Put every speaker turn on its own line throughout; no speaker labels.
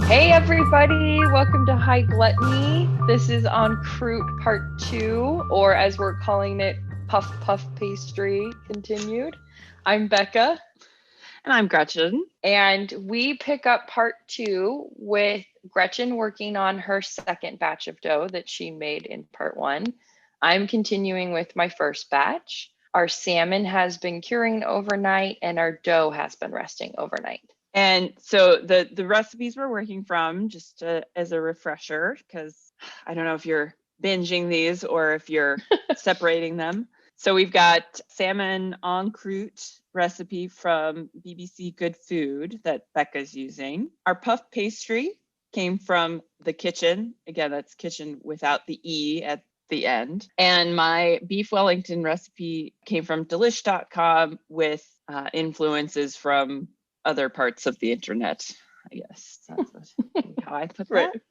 Hey everybody, welcome to High Gluttony. This is En Croute Part 2, or as we're calling it, Puff Puff Pastry Continued. I'm Becca.
And I'm Gretchen.
And we pick up Part 2 with Gretchen working on her second batch of dough that she made in Part 1. I'm continuing with my first batch. Our salmon has been curing overnight and our dough has been resting overnight.
And so the recipes we're working from, just as a refresher, because I don't know if you're binging these or if you're separating them. So we've got Salmon En Croute recipe from BBC Good Food that Becca's using. Our puff pastry came from the kitchen. Again, that's kitchen without the E at the end. And my beef Wellington recipe came from delish.com with influences from other parts of the internet, I guess. That's how I put that.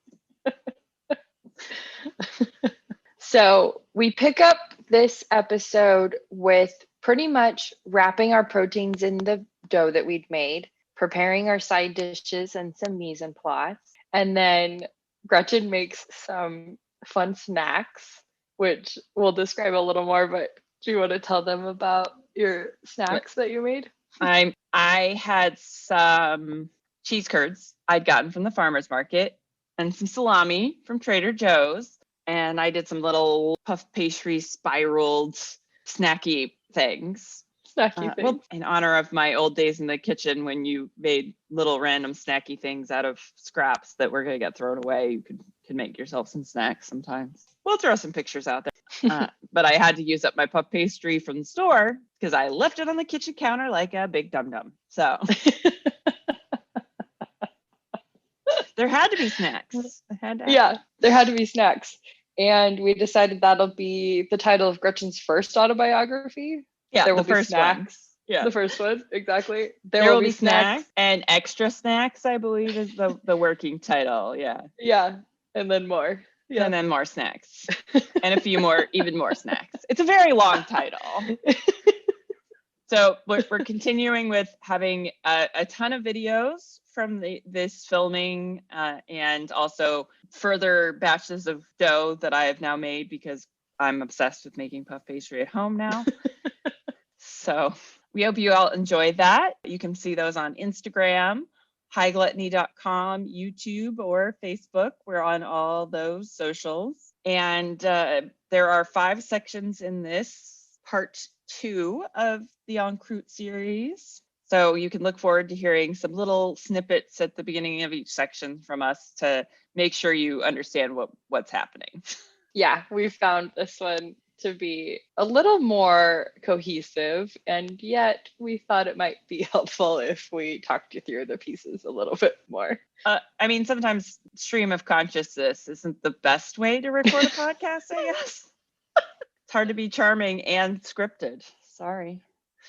So we pick up this episode with pretty much wrapping our proteins in the dough that we'd made, preparing our side dishes and some mise en place. And then Gretchen makes some fun snacks, which we'll describe a little more, but do you want to tell them about your snacks that you made?
I had some cheese curds I'd gotten from the farmer's market and some salami from Trader Joe's. And I did some little puff pastry spiraled snacky things. Well, in honor of my old days in the kitchen when you made little random snacky things out of scraps that were going to get thrown away. You could make yourself some snacks sometimes. We'll throw some pictures out there. But I had to use up my puff pastry from the store because I left it on the kitchen counter like a big dum-dum. So there had to be snacks.
Yeah, there had to be snacks. And we decided that'll be the title of Gretchen's first autobiography.
Yeah,
there will
the
be
first
snacks.
One. Yeah,
the first one, exactly.
There will be snacks and extra snacks, I believe, is the working title.
Yeah, and then more. Yeah,
and then more snacks, and a few more, even more snacks. It's a very long title. So we're continuing with having a ton of videos from this filming, and also further batches of dough that I have now made because I'm obsessed with making puff pastry at home now. So we hope you all enjoy that. You can see those on Instagram, highgluttony.com, YouTube, or Facebook. We're on all those socials. And there are 5 sections in this part 2 of the En Croute series. So you can look forward to hearing some little snippets at the beginning of each section from us to make sure you understand what's happening.
Yeah, we found this one to be a little more cohesive, and yet we thought it might be helpful if we talked you through the pieces a little bit more.
I mean, sometimes stream of consciousness isn't the best way to record a podcast, I guess. It's hard to be charming and scripted. Sorry.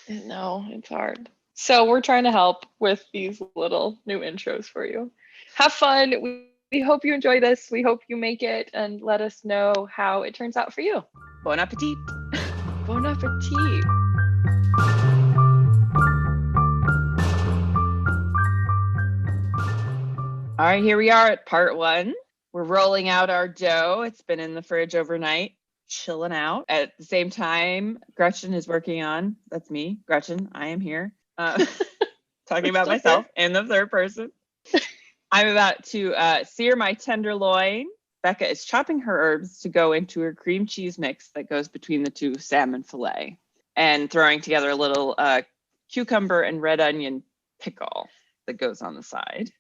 No, it's hard. So we're trying to help with these little new intros for you. Have fun. We hope you enjoy this. We hope you make it and let us know how it turns out for you.
Bon appetit.
Bon appetit.
All right, here we are at part 1. We're rolling out our dough. It's been in the fridge overnight, chilling out. At the same time, Gretchen is working on, that's me, Gretchen, I am here, talking about myself in the third person. I'm about to sear my tenderloin. Becca is chopping her herbs to go into her cream cheese mix that goes between the 2 salmon fillet, and throwing together a little cucumber and red onion pickle that goes on the side.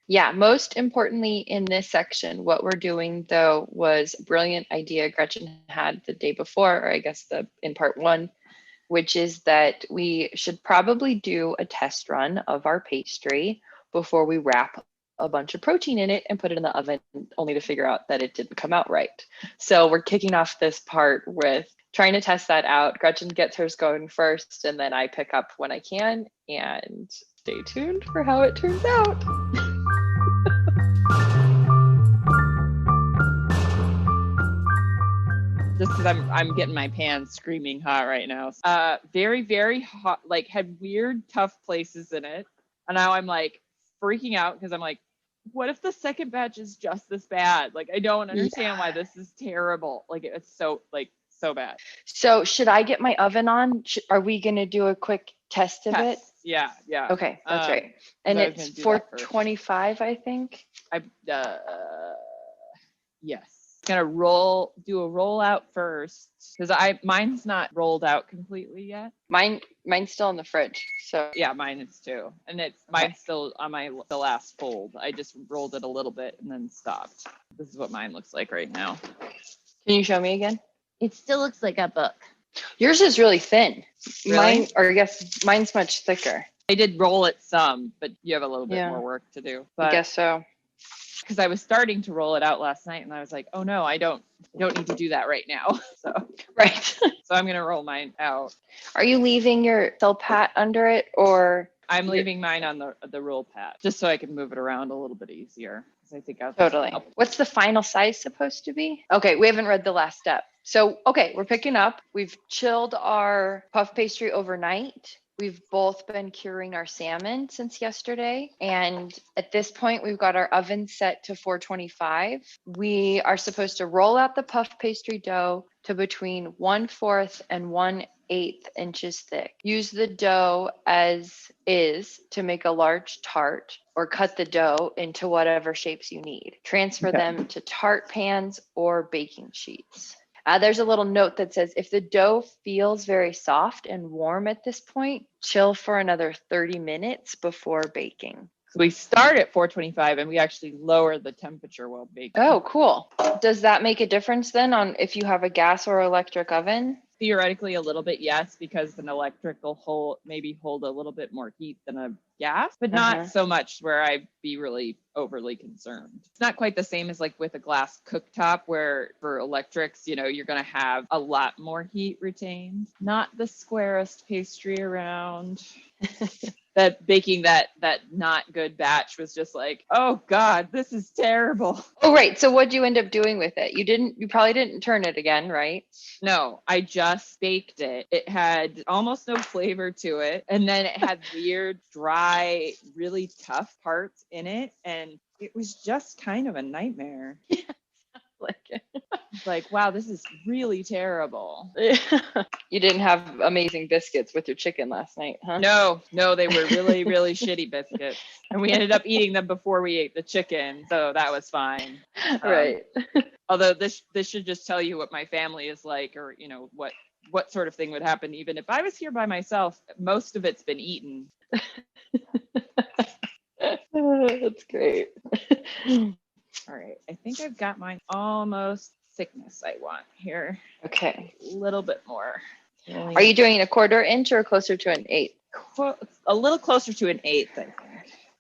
Yeah, most importantly in this section, what we're doing though was a brilliant idea Gretchen had the day before, or I guess in part 1, which is that we should probably do a test run of our pastry before we wrap a bunch of protein in it and put it in the oven, only to figure out that it didn't come out right. So we're kicking off this part with trying to test that out. Gretchen gets hers going first, and then I pick up when I can, and stay tuned for how it turns out.
Just because I'm getting my pan screaming hot right now. Very, very hot, like had weird, tough places in it. And now I'm like freaking out because I'm like, what if the second batch is just this bad? Like, I don't understand why this is terrible. Like, it's so bad.
So should I get my oven on? Are we going to do a quick test of it?
Yeah.
Okay, that's right. And it's 425, I think.
Yes. Gonna do a rollout first because mine's not rolled out completely yet.
Mine's still in the fridge. So
yeah, mine is too, and mine's still on the last fold. I just rolled it a little bit and then stopped. This is what mine looks like right now.
Can you show me again?
It still looks like a book.
Yours is really thin.
Really?
Mine's much thicker.
I did roll it some, but you have a little bit more work to do. But
I guess so.
Because I was starting to roll it out last night, and I was like, oh no, I don't need to do that right now. So
right.
So I'm gonna roll mine out.
Are you leaving your cell pat under it, or?
I'm leaving mine on the roll pat just so I can move it around a little bit easier. I think
totally. What's the final size supposed to be? Okay, we haven't read the last step. So, okay, we're picking up. We've chilled our puff pastry overnight. We've both been curing our salmon since yesterday. And at this point, we've got our oven set to 425. We are supposed to roll out the puff pastry dough to between 1/4 and 1/8 inches thick. Use the dough as is to make a large tart, or cut the dough into whatever shapes you need. Transfer them to tart pans or baking sheets. There's a little note that says, if the dough feels very soft and warm at this point, chill for another 30 minutes before baking.
So we start at 425 and we actually lower the temperature while baking.
Oh, cool. Does that make a difference then on if you have a gas or electric oven?
Theoretically, a little bit, yes, because an electric will hold a little bit more heat than a gas, but not so much where I'd be really overly concerned. It's not quite the same as like with a glass cooktop, where for electrics, you're going to have a lot more heat retained. Not the squarest pastry around. That baking that not good batch was just like, oh God, this is terrible.
Oh, right. So what'd you end up doing with it? You probably didn't turn it again, right?
No, I just baked it. It had almost no flavor to it. And then it had weird, dry, really tough parts in it. And it was just kind of a nightmare.
Yeah, like it.
It's like, wow, this is really terrible.
You didn't have amazing biscuits with your chicken last night, huh?
No, they were really, really shitty biscuits. And we ended up eating them before we ate the chicken. So that was fine.
Right.
Although this should just tell you what my family is like, or, what sort of thing would happen. Even if I was here by myself, most of it's been eaten.
That's great.
All right. I think I've got mine almost thickness I want here.
Okay.
A little bit more.
Are you doing a 1/4 inch or closer to an 1/8?
A little closer to an 1/8, I think.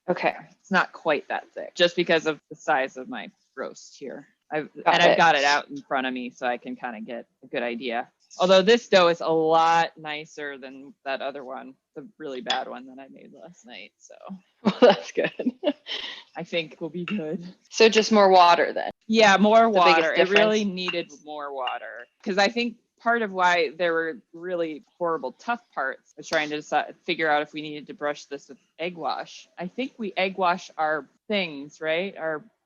Okay.
It's not quite that thick, just because of the size of my roast here. I've got it out in front of me so I can kind of get a good idea. Although this dough is a lot nicer than that other one, the really bad one that I made last night. So
well, that's good.
I think we'll be good.
So just more water then?
Yeah, more water. It really needed more water, because I think part of why there were really horrible tough parts was trying to figure out if we needed to brush this with egg wash. I think we egg wash our things, right?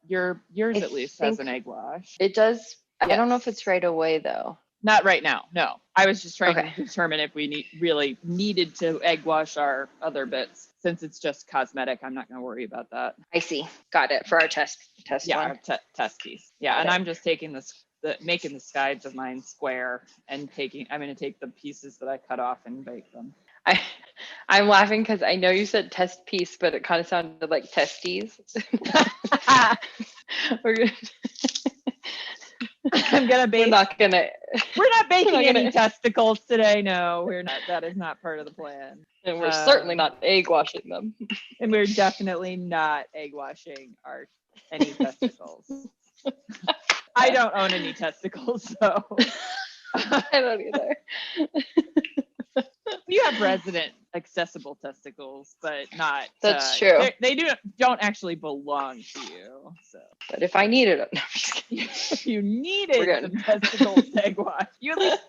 Yours at least has an egg wash.
It does. Yes. I don't know if it's right away though.
Not right now, no. I was just trying to determine if we really needed to egg wash our other bits. Since it's just cosmetic, I'm not going to worry about that.
I see. Got it. For our test one.
Our test piece. Yeah, and I'm just taking making the sides of mine square, and I'm going to take the pieces that I cut off and bake them.
I'm laughing because I know you said test piece, but it kind of sounded like testes.
I'm gonna bake. We're not baking any testicles today. No, we're not. That is not part of the plan.
And we're certainly not egg washing them.
And we're definitely not egg washing any testicles. I don't own any testicles, so
I don't either.
You have resident accessible testicles, but not.
That's true.
They don't actually belong to you. So,
But if I needed it, no, I'm just kidding.
if you needed some testicle egg wash, you at least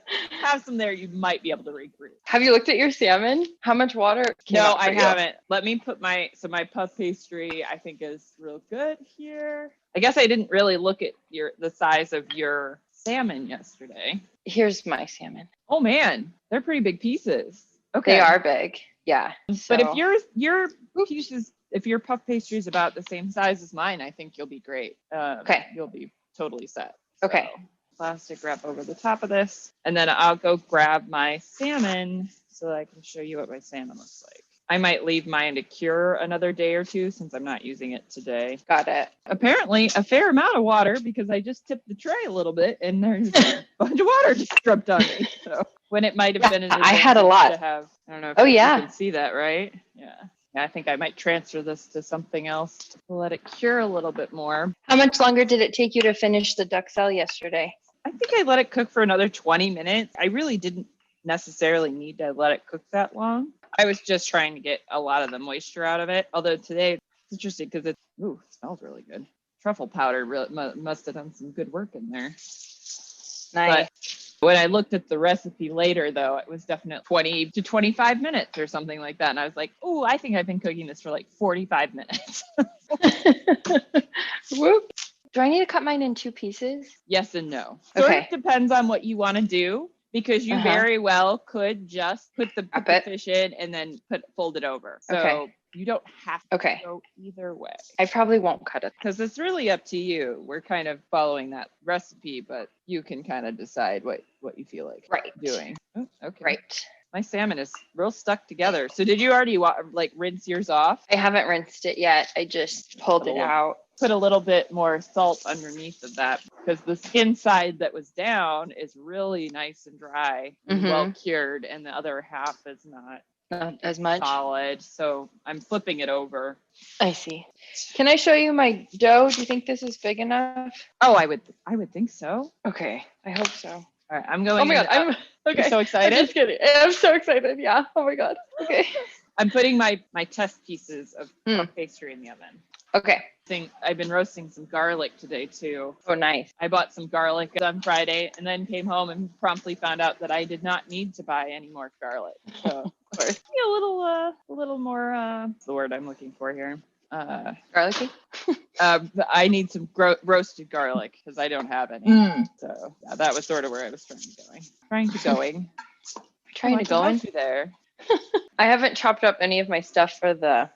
have some there. You might be able to recruit.
Have you looked at your salmon? How much water came
No,
out for
I
you?
haven't. Let me put my puff pastry. I think is real good here. I guess I didn't really look at the size of your salmon yesterday.
Here's my salmon.
Oh man, they're pretty big pieces. Okay.
They are big. Yeah.
But if your pieces, if your puff pastry is about the same size as mine, I think you'll be great.
Okay.
You'll be totally set.
Okay.
So, plastic wrap over the top of this, and then I'll go grab my salmon so that I can show you what my salmon looks like. I might leave mine to cure another day or two since I'm not using it today.
Got it.
Apparently a fair amount of water because I just tipped the tray a little bit and there's a bunch of water just dripped on me. So when it might have been an
I had a lot.
to have, I don't know if you can see that, right? Yeah. I think I might transfer this to something else to let it cure a little bit more.
How much longer did it take you to finish the duxelle yesterday?
I think I let it cook for another 20 minutes. I really didn't necessarily need to let it cook that long. I was just trying to get a lot of the moisture out of it. Although today it's interesting because it smells really good. Truffle powder really must have done some good work in there.
Nice.
But when I looked at the recipe later, though, it was definitely 20 to 25 minutes or something like that. And I was like, oh, I think I've been cooking this for like 45 minutes.
Whoop. Do I need to cut mine in 2 pieces?
Yes and no.
Okay.
Sort of depends on what you want to do. Because you very well could just put the fish in and then fold it over. So you don't have to go either way.
I probably won't cut it.
Because it's really up to you. We're kind of following that recipe, but you can kind of decide what you feel like doing. Oh, okay.
Right.
My salmon is real stuck together. So did you already rinse yours off?
I haven't rinsed it yet. I just pulled it out.
Put a little bit more salt underneath of that because the skin side that was down is really nice and dry and well cured, and the other half is not
as much
solid. So I'm flipping it over.
I see. Can I show you my dough? Do you think this is big enough?
Oh, I would think so.
Okay, I hope so.
All right, I'm going.
Oh my god, I'm okay.
You're so excited.
I'm just kidding. I'm so excited. Yeah. Oh my god. Okay.
I'm putting my test pieces of pastry in the oven.
Okay.
I've been roasting some garlic today too.
Oh, nice.
I bought some garlic on Friday and then came home and promptly found out that I did not need to buy any more garlic. So of course, a little more, what's the word I'm looking for here?
Garlicky?
I need some roasted garlic because I don't have any. So yeah, that was sort of where I was trying to go there.
I haven't chopped up any of my stuff for the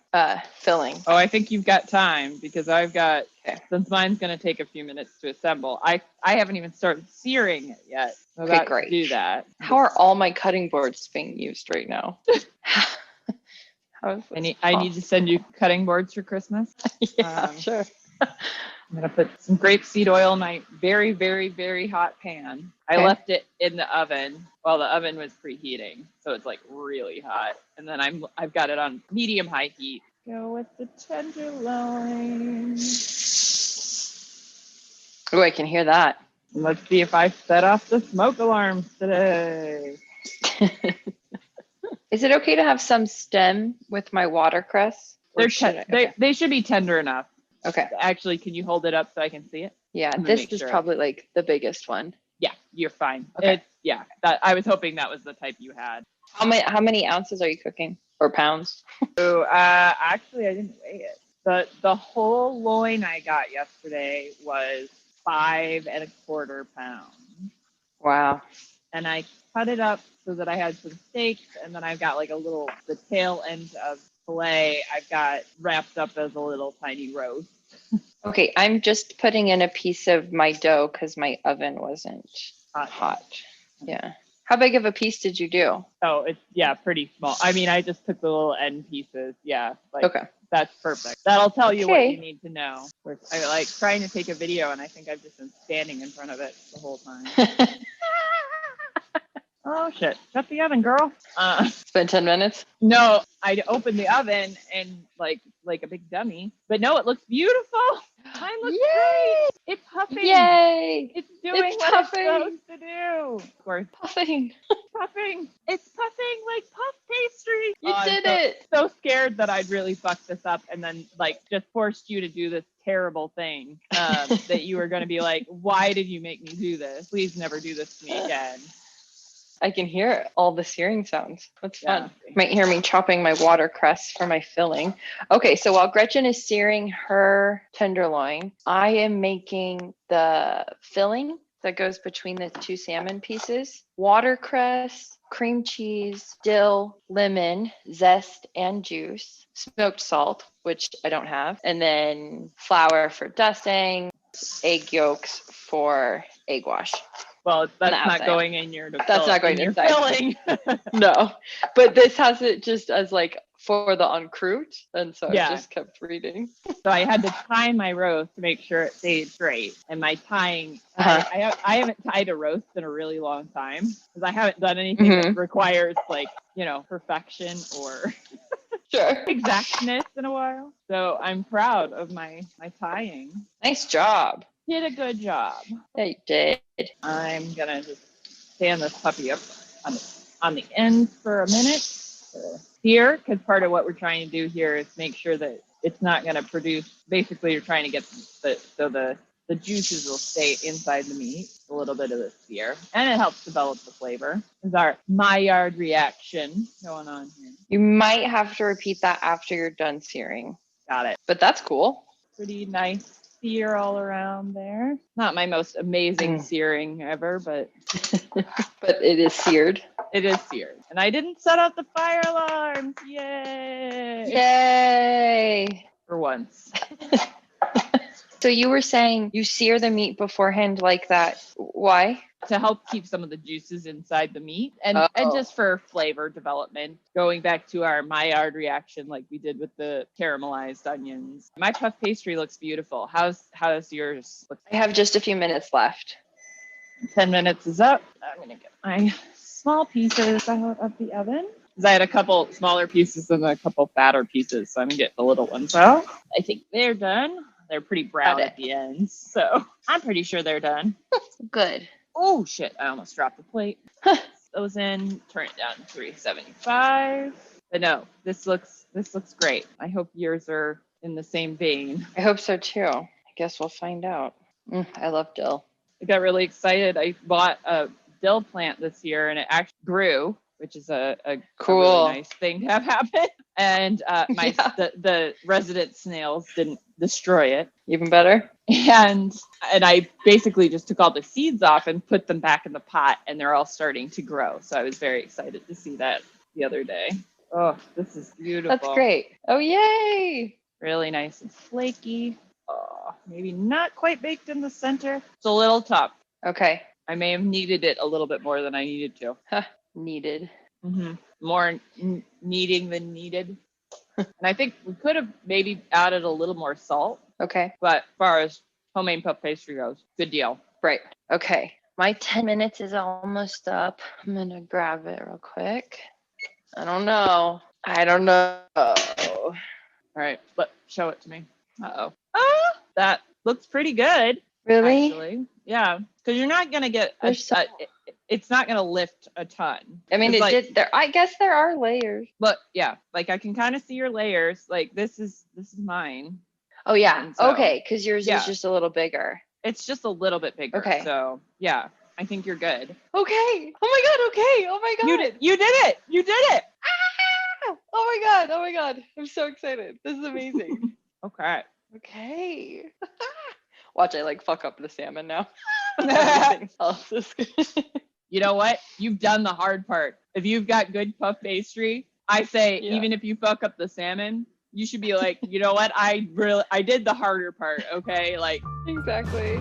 filling.
Oh, I think you've got time because I've got, since mine's going to take a few minutes to assemble, I haven't even started searing it yet. I'm about to do that.
How are all my cutting boards being used right now?
I need to send you cutting boards for Christmas.
Yeah, sure.
I'm going to put some grapeseed oil in my very, very, very hot pan. I left it in the oven while the oven was preheating. So it's like really hot. And then I've got it on medium high heat. Go with the tenderloin.
Oh, I can hear that.
Let's see if I set off the smoke alarms today.
Is it okay to have some stem with my watercress?
They should be tender enough.
Okay.
Actually, can you hold it up so I can see it?
Yeah, this is probably like the biggest one.
Yeah, you're fine.
Okay.
I was hoping that was the type you had.
How many ounces are you cooking? Or pounds?
So, actually, I didn't weigh it. The whole loin I got yesterday was 5 1/4 pounds.
Wow.
And I cut it up so that I had some steaks, and then I've got like the tail end of filet I've got wrapped up as a little tiny roast.
Okay, I'm just putting in a piece of my dough because my oven wasn't hot. Yeah. How big of a piece did you do?
Oh, it's pretty small. I mean, I just took the little end pieces. Yeah.
Okay.
That's perfect. That'll tell you what you need to know. I like trying to take a video, and I think I've just been standing in front of it the whole time. Oh shit! Shut the oven, girl.
It's been 10 minutes.
No, I opened the oven and like a big dummy, but no, it looks beautiful. Mine looks
Yay!
great. It's puffing.
Yay!
It's doing
It's
what
puffing.
it's supposed to do. Of course,
Puffing.
puffing. It's puffing like puff pastry.
You did
I'm
it.
so scared that I'd really fuck this up and then like just forced you to do this terrible thing that you were going to be like, why did you make me do this? Please never do this to me again.
I can hear all the searing sounds. That's fun.
Yeah.
You might hear me chopping my watercress for my filling. Okay, so while Gretchen is searing her tenderloin, I am making the filling that goes between the two salmon pieces. Watercress, cream cheese, dill, lemon, zest and juice, smoked salt, which I don't have, and then flour for dusting, egg yolks for egg wash.
Well, that's
An
not
outside.
going in your
That's not going
in your
inside.
filling.
No, but this has it just as like for the en croute, and so
Yeah.
I just kept reading.
So I had to tie my roast to make sure it stayed straight. And my tying,
Uh-huh.
I haven't tied a roast in a really long time because I haven't done anything that requires like, perfection or
Sure.
exactness in a while. So I'm proud of my tying.
Nice job.
Did a good job.
Yeah, you did.
I'm gonna just stand this puppy up on the end for a minute here, because part of what we're trying to do here is make sure that it's not going to produce. Basically, you're trying to get the juices will stay inside the meat, a little bit of the sear, and it helps develop the flavor. Is our Maillard reaction going on here?
You might have to repeat that after you're done searing,
Got it.
but that's cool.
Pretty nice sear all around there. Not my most amazing searing ever, but
But it is seared.
it is seared. And I didn't set off the fire alarms. Yay!
Yay!
For once.
So you were saying you sear the meat beforehand like that. Why?
To help keep some of the juices inside the meat and just for flavor development. Going back to our Maillard reaction like we did with the caramelized onions. My puff pastry looks beautiful. How's yours?
I have just a few minutes left.
10 minutes is up. I'm going to get my small pieces out of the oven. Because I had a couple smaller pieces and a couple fatter pieces, so I'm going to get the little ones out. I think they're done. They're pretty brown at the ends, so I'm pretty sure they're done.
Good.
Oh, shit. I almost dropped the plate. Those in, turn it down to 375. But no, this looks great. I hope yours are in the same vein.
I hope so too. I guess we'll find out. I love dill.
I got really excited. I bought a dill plant this year and it actually grew, which is a
cool,
really nice thing to have happen. And the resident snails didn't destroy it.
Even better.
And I basically just took all the seeds off and put them back in the pot, and they're all starting to grow. So I was very excited to see that the other day. Oh, this is beautiful.
That's great. Oh, yay.
Really nice and flaky. Oh, maybe not quite baked in the center. It's a little tough.
Okay.
I may have kneaded it a little bit more than I needed to.
Needed.
Mm-hmm. More kneading than needed. And I think we could have maybe added a little more salt.
Okay.
But as far as homemade puff pastry goes, good deal.
Right. Okay. My 10 minutes is almost up. I'm going to grab it real quick. I don't know.
All right. Show it to me. Uh-oh. That looks pretty good.
Really?
Actually. Yeah. Because you're not going to get it's not going to lift a ton.
I mean, it did there. I guess there are layers.
But yeah, like I can kind of see your layers. Like this is mine.
Oh yeah.
So,
okay. Because yours is just a little bigger.
It's just a little bit bigger.
Okay.
So yeah, I think you're good.
Okay. Oh my God. Okay. Oh my God.
You did it. You did it.
Ah! Oh my God. Oh my God. I'm so excited. This is amazing.
Okay.
Okay. Watch, I fuck up the salmon now.
You know what? You've done the hard part. If you've got good puff pastry, I say even if you fuck up the salmon, you should be like, you know what? I did the harder part. Okay,
exactly.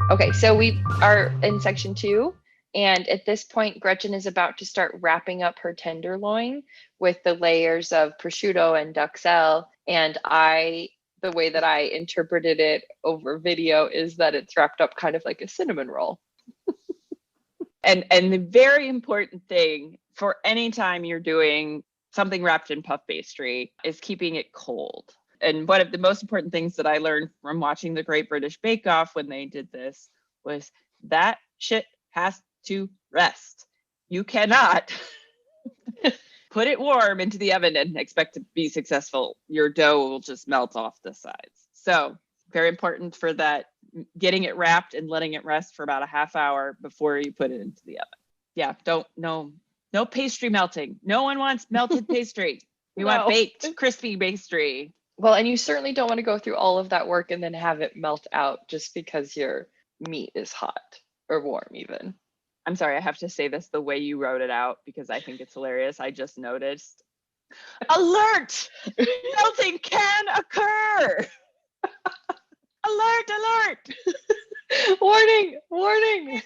Okay, so we are in section 2. And at this point, Gretchen is about to start wrapping up her tenderloin with the layers of prosciutto and duxelle. And the way that I interpreted it over video is that it's wrapped up kind of like a cinnamon roll.
And the very important thing for any time you're doing something wrapped in puff pastry is keeping it cold. And one of the most important things that I learned from watching the Great British Bake Off when they did this was that shit has to rest. You cannot put it warm into the oven and expect to be successful. Your dough will just melt off the sides. So very important for that, getting it wrapped and letting it rest for about a half hour before you put it into the oven. Yeah, no pastry melting. No one wants melted pastry. We want baked, crispy pastry.
Well, and you certainly don't want to go through all of that work and then have it melt out just because your meat is hot or warm even.
I'm sorry, I have to say this the way you wrote it out because I think it's hilarious. I just noticed. Alert! Melting can occur! Alert, alert!
Warning, warning!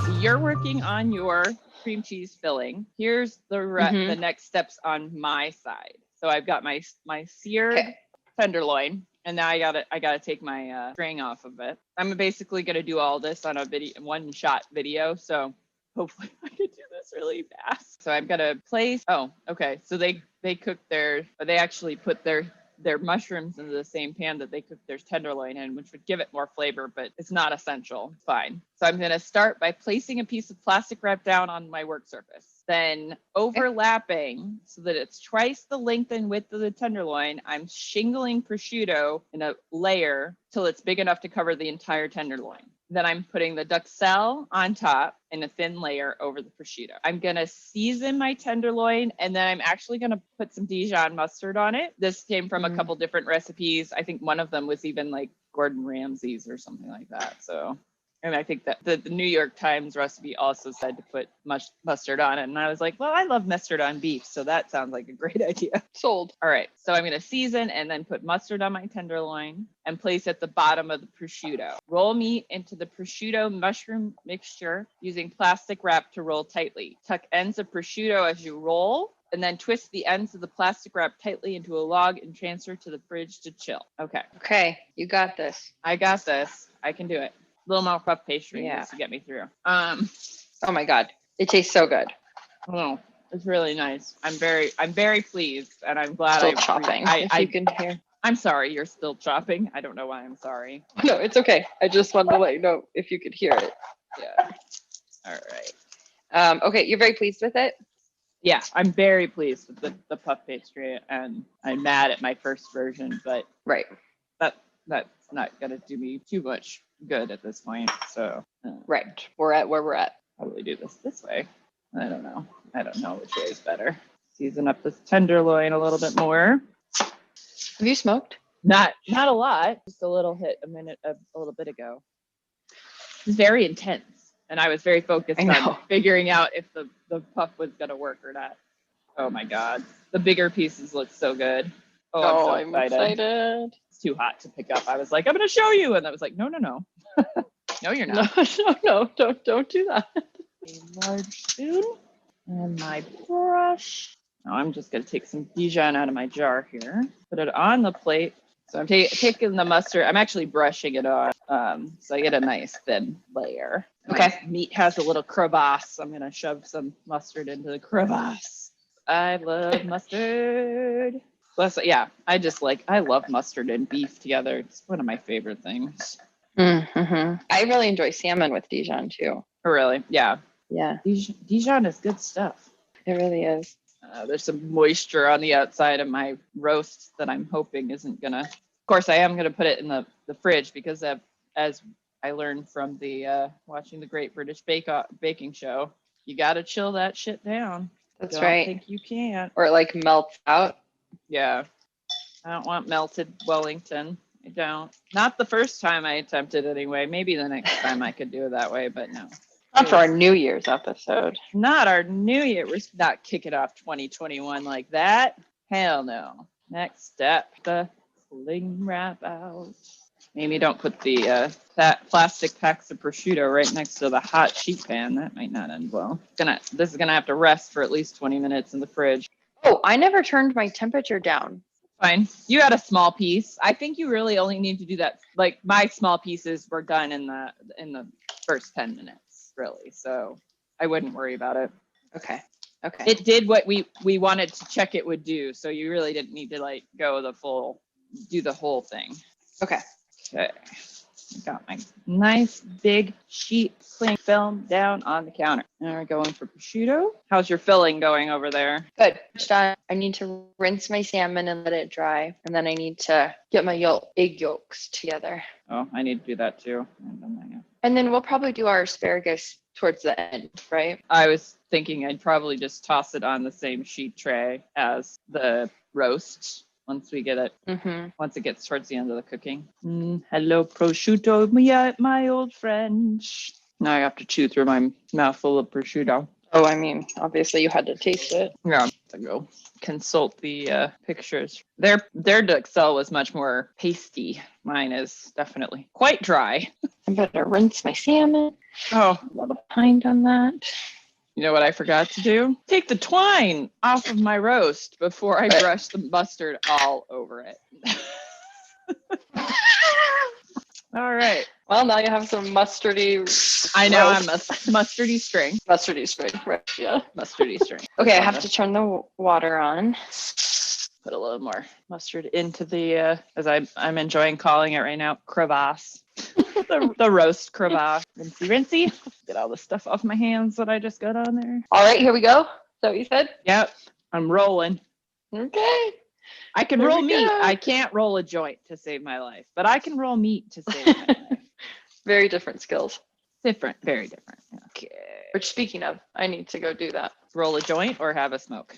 So you're working on your cream cheese filling. Here's the next steps on my side. So I've got my seared tenderloin, and now I gotta take my string off of it. I'm basically gonna do all this on a one shot video. So hopefully I can do this really fast. So I'm gonna place. Oh, okay. So they actually put their mushrooms into the same pan that they cook their tenderloin in, which would give it more flavor, but it's not essential. It's fine. So I'm going to start by placing a piece of plastic wrap down on my work surface. Then overlapping so that it's twice the length and width of the tenderloin, I'm shingling prosciutto in a layer till it's big enough to cover the entire tenderloin. Then I'm putting the duxelle on top in a thin layer over the prosciutto. I'm gonna season my tenderloin, and then I'm actually gonna put some Dijon mustard on it. This came from a couple different recipes. I think one of them was even like Gordon Ramsay's or something like that. So, and I think that the New York Times recipe also said to put mustard on it. And I was like, well, I love mustard on beef, so that sounds like a great idea.
Sold.
All right, so I'm gonna season and then put mustard on my tenderloin and place at the bottom of the prosciutto. Roll meat into the prosciutto mushroom mixture using plastic wrap to roll tightly. Tuck ends of prosciutto as you roll, and then twist the ends of the plastic wrap tightly into a log and transfer to the fridge to chill. Okay,
you got this.
I got this. I can do it. Little more puff pastry just to get me through.
Oh my God, it tastes so good.
Oh, it's really nice. I'm very pleased, and I'm glad
still chopping. If you can hear.
I'm sorry, you're still chopping. I don't know why I'm sorry.
No, it's okay. I just wanted to let you know if you could hear it.
Yeah. All right.
Okay, you're very pleased with it?
Yeah, I'm very pleased with the puff pastry, and I'm mad at my first version, but that's not gonna do me too much good at this point. So
right, we're at where we're at.
Probably do this way. I don't know which way is better. Season up this tenderloin a little bit more.
Have you smoked?
Not a lot, just a little hit a little bit ago. It's very intense, and I was very focused on figuring out if the puff was gonna work or not. Oh my God, the bigger pieces look so good. Oh, I'm so excited. It's too hot to pick up. I was like, I'm gonna show you, and I was like, no. No, you're not.
No, don't do that.
A large spoon and my brush. Now I'm just gonna take some Dijon out of my jar here, put it on the plate. So I'm taking the mustard. I'm actually brushing it on, so I get a nice thin layer. Okay. My meat has a little crevasse. I'm gonna shove some mustard into the crevasse. I love mustard. Plus, yeah, I love mustard and beef together. It's one of my favorite things.
Mm-hmm. I really enjoy salmon with Dijon too.
Oh, really? Yeah.
Yeah.
Dijon is good stuff.
It really is.
There's some moisture on the outside of my roast that I'm hoping isn't gonna. Of course, I am gonna put it in the fridge because as I learned from the watching the Great British Baking Show, you gotta chill that shit down.
That's right.
I think you can't.
Or it like melts out.
Yeah. I don't want melted Wellington. I don't. Not the first time I attempted anyway. Maybe the next time I could do it that way, but no.
Not for our New Year's episode.
Not our New Year. We're not kicking off 2021 like that. Hell no. Next step, the cling wrap out. Maybe don't put the plastic packs of prosciutto right next to the hot sheet pan. That might not end well. This is gonna have to rest for at least 20 minutes in the fridge.
Oh, I never turned my temperature down.
Fine. You had a small piece. I think you really only need to do that. Like my small pieces were done in the first 10 minutes, really. So I wouldn't worry about it.
Okay.
It did what we wanted to check it would do. So you really didn't need to like do the whole thing.
Okay.
Okay. I got my nice big sheet cling film down on the counter. Now we're going for prosciutto. How's your filling going over there?
Good. It's done. I need to rinse my salmon and let it dry. And then I need to get my egg yolks together.
Oh, I need to do that too.
And then we'll probably do our asparagus towards the end, right?
I was thinking I'd probably just toss it on the same sheet tray as the roast once we get it, once it gets towards the end of the cooking. Hello, prosciutto, my old friend. Now I have to chew through my mouthful of prosciutto.
Oh, I mean, obviously you had to taste it.
Yeah, to go consult the pictures. Their duxelle was much more pasty. Mine is definitely quite dry.
I better rinse my salmon.
Oh,
I'm a little behind on that.
You know what I forgot to do? Take the twine off of my roast before I brush the mustard all over it. All right.
Well, now you have some mustardy.
I know, I'm a mustardy string.
Mustardy string, right? Yeah.
Mustardy string.
Okay, I have to turn the water on.
Put a little more mustard into the, as I'm enjoying calling it right now, crevasse. the roast crevasse. Rinsey. Get all the stuff off my hands that I just got on there.
All right, here we go. Is that what you said?
Yep, I'm rolling.
Okay.
I can roll meat. I can't roll a joint to save my life, but I can roll meat to save my life.
Very different skills.
Different, very different. Okay.
Which, speaking of, I need to go do that.
Roll a joint or have a smoke?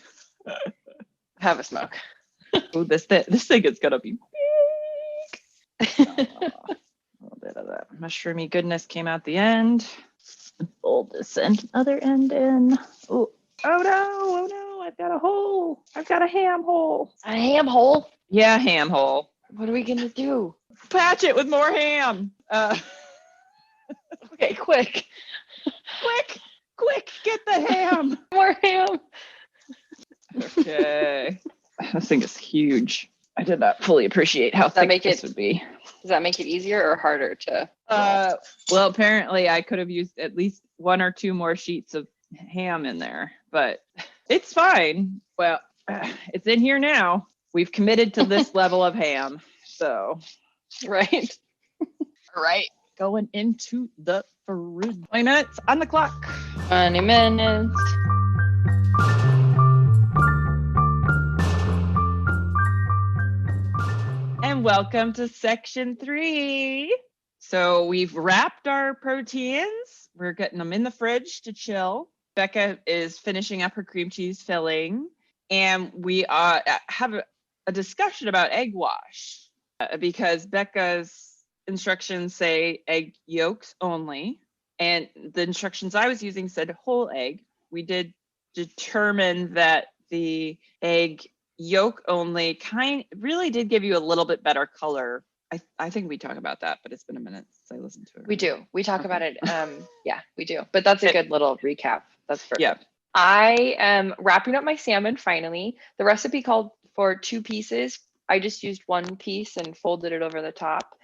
Have a smoke.
Oh, this thing is gonna be big. A little bit of that mushroomy goodness came out the end. Fold this other end in. Oh no! I've got a hole. I've got a ham hole.
A ham hole?
Yeah, ham hole.
What are we gonna do?
Patch it with more ham.
Okay, quick,
get the ham.
more ham.
Okay. This thing is huge. I did not fully appreciate how thick this would be.
Does that make it easier or harder to?
Well, apparently I could have used at least one or two more sheets of ham in there, but it's fine. Well, it's in here now. We've committed to this level of ham, so.
Right.
All right. Going into the fridge. 20 minutes on the clock.
20 minutes.
And welcome to section 3. So we've wrapped our proteins. We're getting them in the fridge to chill. Becca is finishing up her cream cheese filling. And we have a discussion about egg wash because Becca's instructions say egg yolks only. And the instructions I was using said whole egg. We did determine that the egg yolk only really did give you a little bit better color. I think we talk about that, but it's been a minute since I listened to it.
We do. We talk about it. Yeah, we do. But that's a good little recap. That's perfect.
Yeah.
I am wrapping up my salmon finally. The recipe called for 2 pieces. I just used 1 piece and folded it over the top.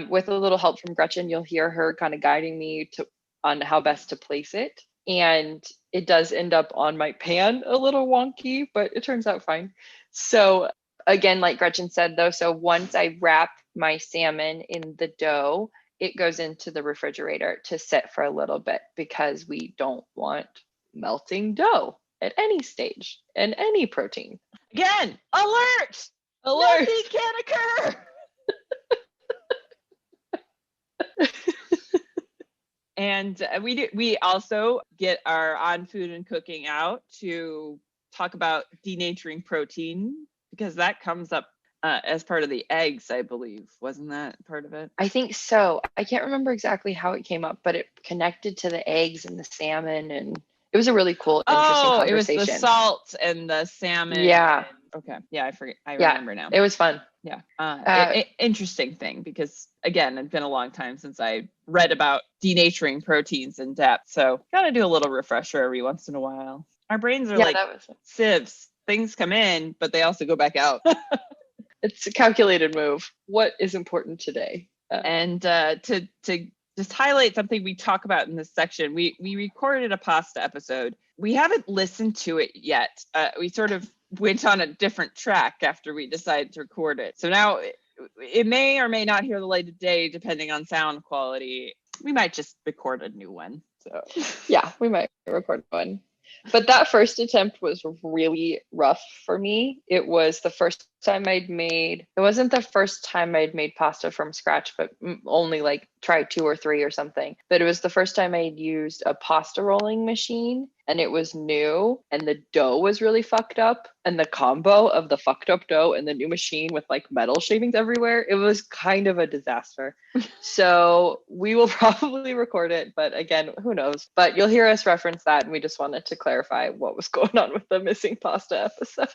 With a little help from Gretchen, you'll hear her kind of guiding me on how best to place it. And it does end up on my pan a little wonky, but it turns out fine. So again, like Gretchen said though, so once I wrap my salmon in the dough, it goes into the refrigerator to sit for a little bit because we don't want melting dough at any stage and any protein.
Again, alert!
Alert!
Nothing can occur! And we also get our On Food and Cooking out to talk about denaturing protein because that comes up as part of the eggs, I believe. Wasn't that part of it?
I think so. I can't remember exactly how it came up, but it connected to the eggs and the salmon, and it was a really cool, interesting conversation.
It was the salt and the salmon.
Yeah.
Okay. Yeah, I forget. I remember now.
It was fun.
Yeah. Interesting thing because again, it's been a long time since I read about denaturing proteins in depth. So gotta do a little refresher every once in a while. Our brains are like sieves. Things come in, but they also go back out.
It's a calculated move. What is important today?
And to just highlight something we talk about in this section, we recorded a pasta episode. We haven't listened to it yet. We sort of went on a different track after we decided to record it. So now it may or may not hear the light of day depending on sound quality. We might just record a new one. So
yeah, we might record one. But that first attempt was really rough for me. It was the first time it wasn't the first time I'd made pasta from scratch, but only like tried 2 or 3 or something. But it was the first time I'd used a pasta rolling machine, and it was new, and the dough was really fucked up. And the combo of the fucked up dough and the new machine with like metal shavings everywhere, it was kind of a disaster. So we will probably record it, but again, who knows? But you'll hear us reference that, and we just wanted to clarify what was going on with the missing pasta episode.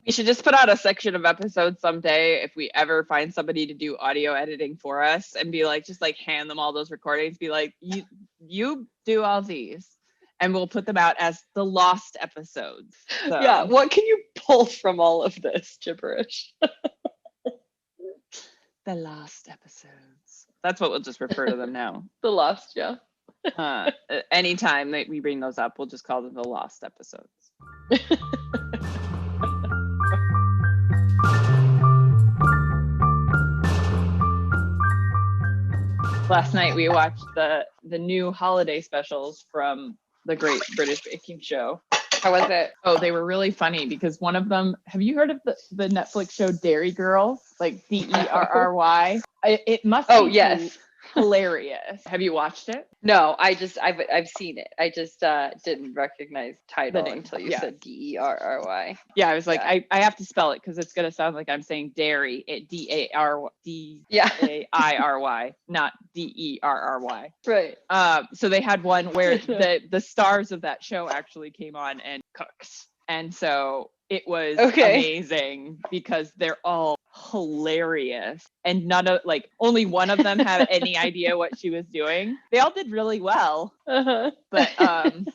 We should just put out a section of episodes someday if we ever find somebody to do audio editing for us, and be like, just like hand them all those recordings, be like, you do all these, and we'll put them out as the lost episodes. So.
Yeah, what can you pull from all of this gibberish?
The lost episodes. That's what we'll just refer to them now.
The lost, yeah.
Anytime that we bring those up, we'll just call them the lost episodes. Last night we watched the new holiday specials from the Great British Baking Show.
How was it?
Oh, they were really funny because one of them, have you heard of the Netflix show Dairy Girl? Like Derry? It must be
yes.
hilarious. Have you watched it?
No, I've seen it. I just didn't recognize title until you said Derry.
Yeah, I was like, I have to spell it because it's gonna sound like I'm saying dairy. D-A-I-R-Y, not D-E-R-R-Y.
Right.
So they had one where the stars of that show actually came on and cooked. And so it was amazing because they're all hilarious, and only one of them had any idea what she was doing. They all did really well. But
That's fun.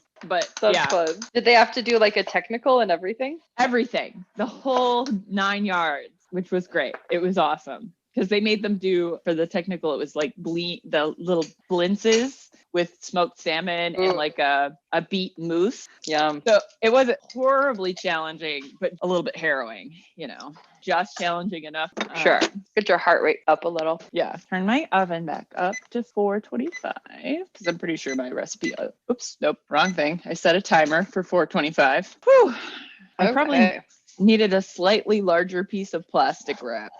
Did they have to do like a technical and everything?
Everything, the whole 9 yards, which was great. It was awesome because they made them do, for the technical, it was like the little blintzes with smoked salmon and like a beet mousse.
Yum.
So it wasn't horribly challenging, but a little bit harrowing, just challenging enough.
Sure. Get your heart rate up a little.
Yeah. Turn my oven back up to 425 because I'm pretty sure my recipe. Oops, nope, wrong thing. I set a timer for 425. Whew. I probably needed a slightly larger piece of plastic wrap.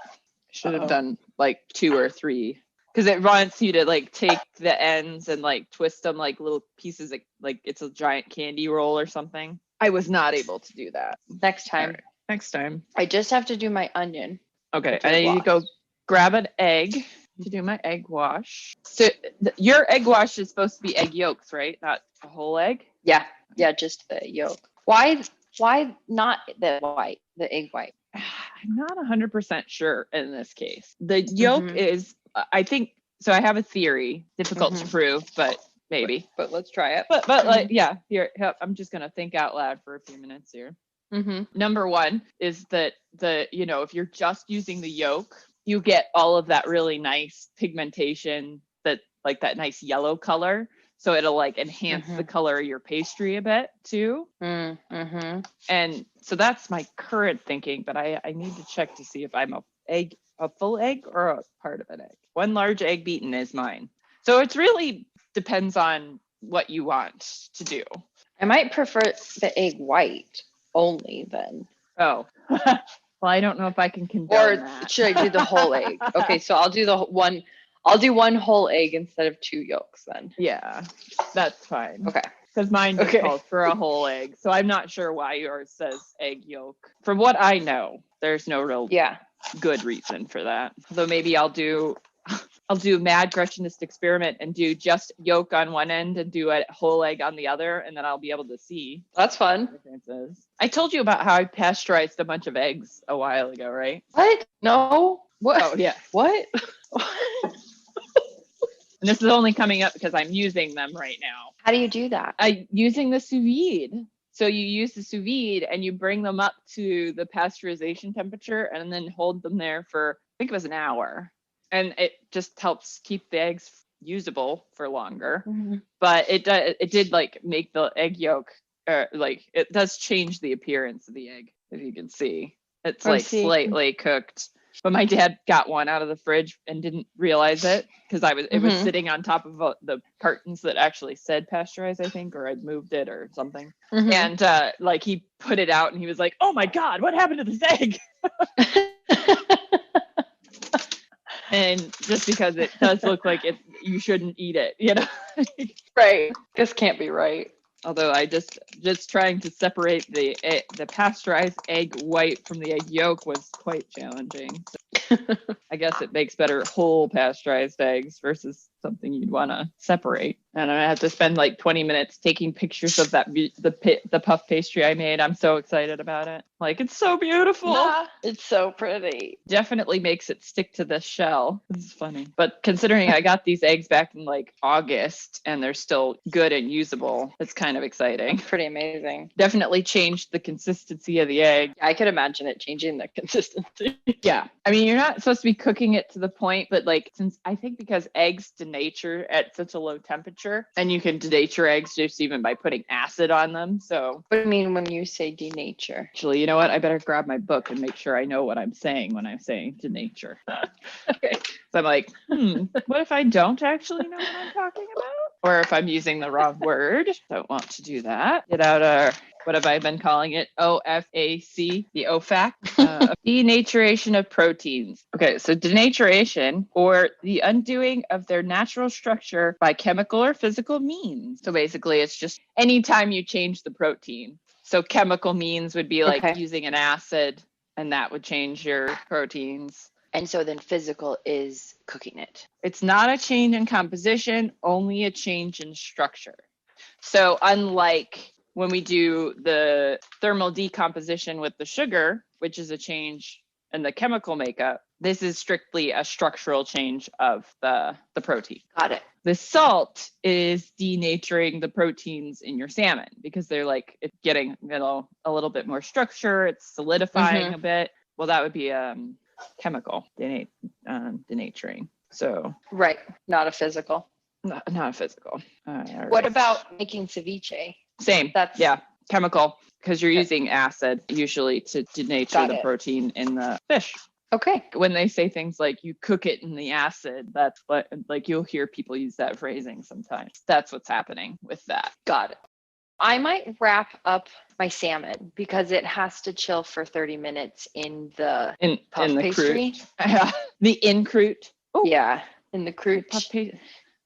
Should have done like 2 or 3. Because it wants you to like take the ends and like twist them like little pieces, like it's a giant candy roll or something. I was not able to do that.
Next time.
Right. Next time.
I just have to do my onion.
Okay, I need to go grab an egg to do my egg wash. So your egg wash is supposed to be egg yolks, right? Not a whole egg?
Yeah, just the yolk. Why not the white, the egg white?
I'm not 100% sure in this case. The yolk is, I think, so I have a theory, difficult to prove, but maybe.
But let's try it.
But like, yeah, here, I'm just going to think out loud for a few minutes here. Number one is that if you're just using the yolk, you get all of that really nice pigmentation, that nice yellow color. So it'll like enhance the color of your pastry a bit too. And so that's my current thinking, but I need to check to see if I'm a full egg or a part of an egg. 1 large egg beaten is mine. So it really depends on what you want to do.
I might prefer the egg white only then.
Oh, well, I don't know if I can condone that.
Or should I do the whole egg? Okay, so I'll do I'll do 1 whole egg instead of 2 yolks then.
Yeah, that's fine.
Okay.
Because mine just calls for a whole egg. So I'm not sure why yours says egg yolk. From what I know, there's no real good reason for that. Although maybe I'll do mad Gretchenist experiment and do just yolk on one end and do a whole egg on the other, and then I'll be able to see.
That's fun.
I told you about how I pasteurized a bunch of eggs a while ago, right?
What? No. What?
Oh, yeah.
What?
And this is only coming up because I'm using them right now.
How do you do that?
Using the sous vide. So you use the sous vide and you bring them up to the pasteurization temperature and then hold them there for, I think it was an hour. And it just helps keep the eggs usable for longer. But it did like make the egg yolk, like it does change the appearance of the egg, if you can see. It's like slightly cooked. But my dad got one out of the fridge and didn't realize it because it was sitting on top of the cartons that actually said pasteurized, I think, or I'd moved it or something. And like he put it out and he was like, "Oh my God, what happened to this egg?" And just because it does look like it, you shouldn't eat it, you know?
Right. This can't be right.
Although I just trying to separate the pasteurized egg white from the egg yolk was quite challenging. So I guess it makes better whole pasteurized eggs versus something you'd want to separate. And I have to spend like 20 minutes taking pictures of the puff pastry I made. I'm so excited about it. Like, it's so beautiful.
Yeah, it's so pretty.
Definitely makes it stick to the shell. This is funny. But considering I got these eggs back in like August and they're still good and usable, it's kind of exciting.
Pretty amazing.
Definitely changed the consistency of the egg.
I could imagine it changing the consistency.
Yeah. I mean, you're not supposed to be cooking it to the point, but like, since I think because eggs denature at such a low temperature, and you can denature eggs just even by putting acid on them. So
what do you mean when you say denature?
Actually, you know what? I better grab my book and make sure I know what I'm saying when I'm saying denature. Okay. So I'm like, what if I don't actually know what I'm talking about? Or if I'm using the wrong word? Don't want to do that. Get out our, what have I been calling it? OFAC, the OFAC. Denaturation of proteins. Okay, so denaturation, or the undoing of their natural structure by chemical or physical means. So basically, it's just anytime you change the protein. So chemical means would be like using an acid, and that would change your proteins.
And so then physical is cooking it.
It's not a change in composition, only a change in structure. So unlike when we do the thermal decomposition with the sugar, which is a change in the chemical makeup, this is strictly a structural change of the protein.
Got it.
The salt is denaturing the proteins in your salmon because they're like, it's getting, a little bit more structure. It's solidifying a bit. Well, that would be chemical denaturing. So
right, not a physical.
Not a physical.
What about making ceviche?
Same. That's chemical, because you're using acid usually to denature the protein in the fish.
Okay.
When they say things like you cook it in the acid, that's what, like, you'll hear people use that phrasing sometimes. That's what's happening with that.
Got it. I might wrap up my salmon because it has to chill for 30 minutes in the puff pastry.
The En Croute.
Oh, yeah, in the croute.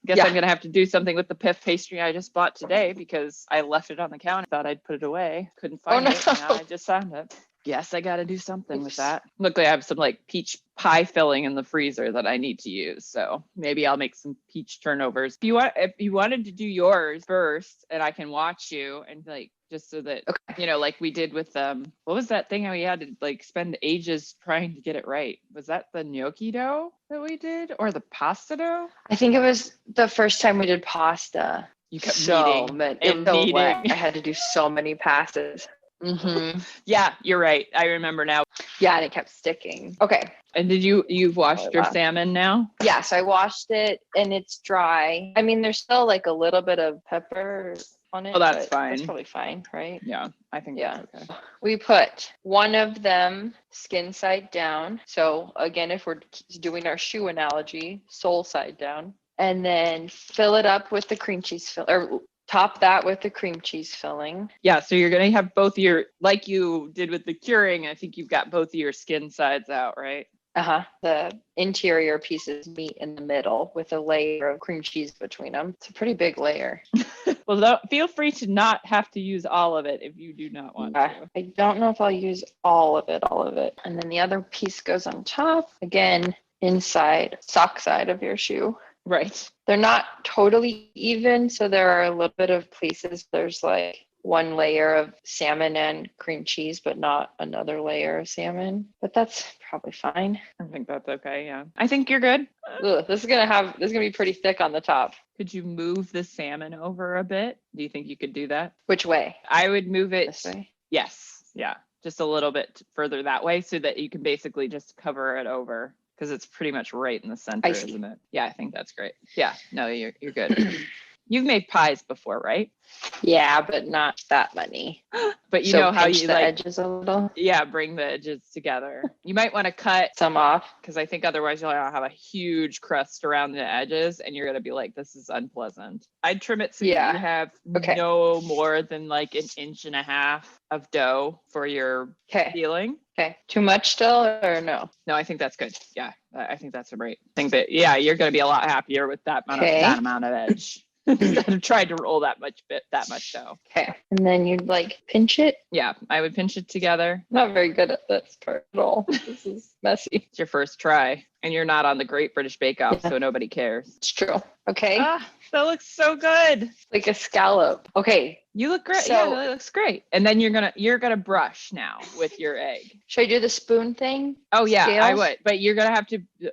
Guess I'm going to have to do something with the puff pastry I just bought today because I left it on the counter. Thought I'd put it away. Couldn't find it. Now I just found it. Yes, I got to do something with that. Luckily, I have some like peach pie filling in the freezer that I need to use. So maybe I'll make some peach turnovers. If you wanted to do yours first, and I can watch you and like, just so that, like we did with, what was that thing we had to like spend ages trying to get it right? Was that the gnocchi dough that we did, or the pasta dough?
I think it was the first time we did pasta.
You kept kneading and kneading.
I had to do so many passes.
Yeah, you're right. I remember now.
Yeah, and it kept sticking. Okay.
And you've washed your salmon now?
Yeah, so I washed it and it's dry. I mean, there's still like a little bit of pepper on it.
Oh, that's fine.
That's probably fine, right?
Yeah, I think that's okay.
We put one of them skin side down. So again, if we're doing our shoe analogy, sole side down. And then fill it up with the cream cheese or top that with the cream cheese filling. Yeah,
so you're going to have both your, like you did with the curing, I think you've got both of your skin sides out, right?
The interior pieces meet in the middle with a layer of cream cheese between them. It's a pretty big layer.
Well, feel free to not have to use all of it if you do not want to.
I don't know if I'll use all of it. And then the other piece goes on top, again, inside, sock side of your shoe.
Right.
They're not totally even, so there are a little bit of places there's like one layer of salmon and cream cheese, but not another layer of salmon. But that's probably fine.
I think that's okay. Yeah. I think you're good.
Ugh, this is gonna be pretty thick on the top.
Could you move the salmon over a bit? Do you think you could do that?
Which way?
I would move it.
This way?
Yes. Yeah. Just a little bit further that way so that you can basically just cover it over because it's pretty much right in the center, isn't it? Yeah, I think that's great. Yeah. No, you're good. You've made pies before, right?
Yeah, but not that many.
But you know how
pinch
you
the
like
edges a little.
Yeah, bring the edges together. You might want to cut
Some off.
because I think otherwise you'll have a huge crust around the edges and you're gonna be like, this is unpleasant. I'd trim it so
Yeah.
you have
Okay.
no more than like 1.5 inches of dough for your
Okay.
peeling.
Okay. Too much still or no?
No, I think that's good. Yeah, I think that's great. I think that you're gonna be a lot happier with that
Okay.
amount of edge. Instead of trying to roll that much dough.
Okay. And then you'd like pinch it.
Yeah, I would pinch it together.
Not very good at this part at all. This is messy.
It's your first try, and you're not on the Great British Bake Off,
Yeah.
so nobody cares.
It's true. Okay.
That looks so good.
Like a scallop. Okay.
You look great.
So-
Yeah, that looks great. And then you're gonna brush now with your egg.
Should I do the spoon thing?
Oh yeah, I
Scales?
would. But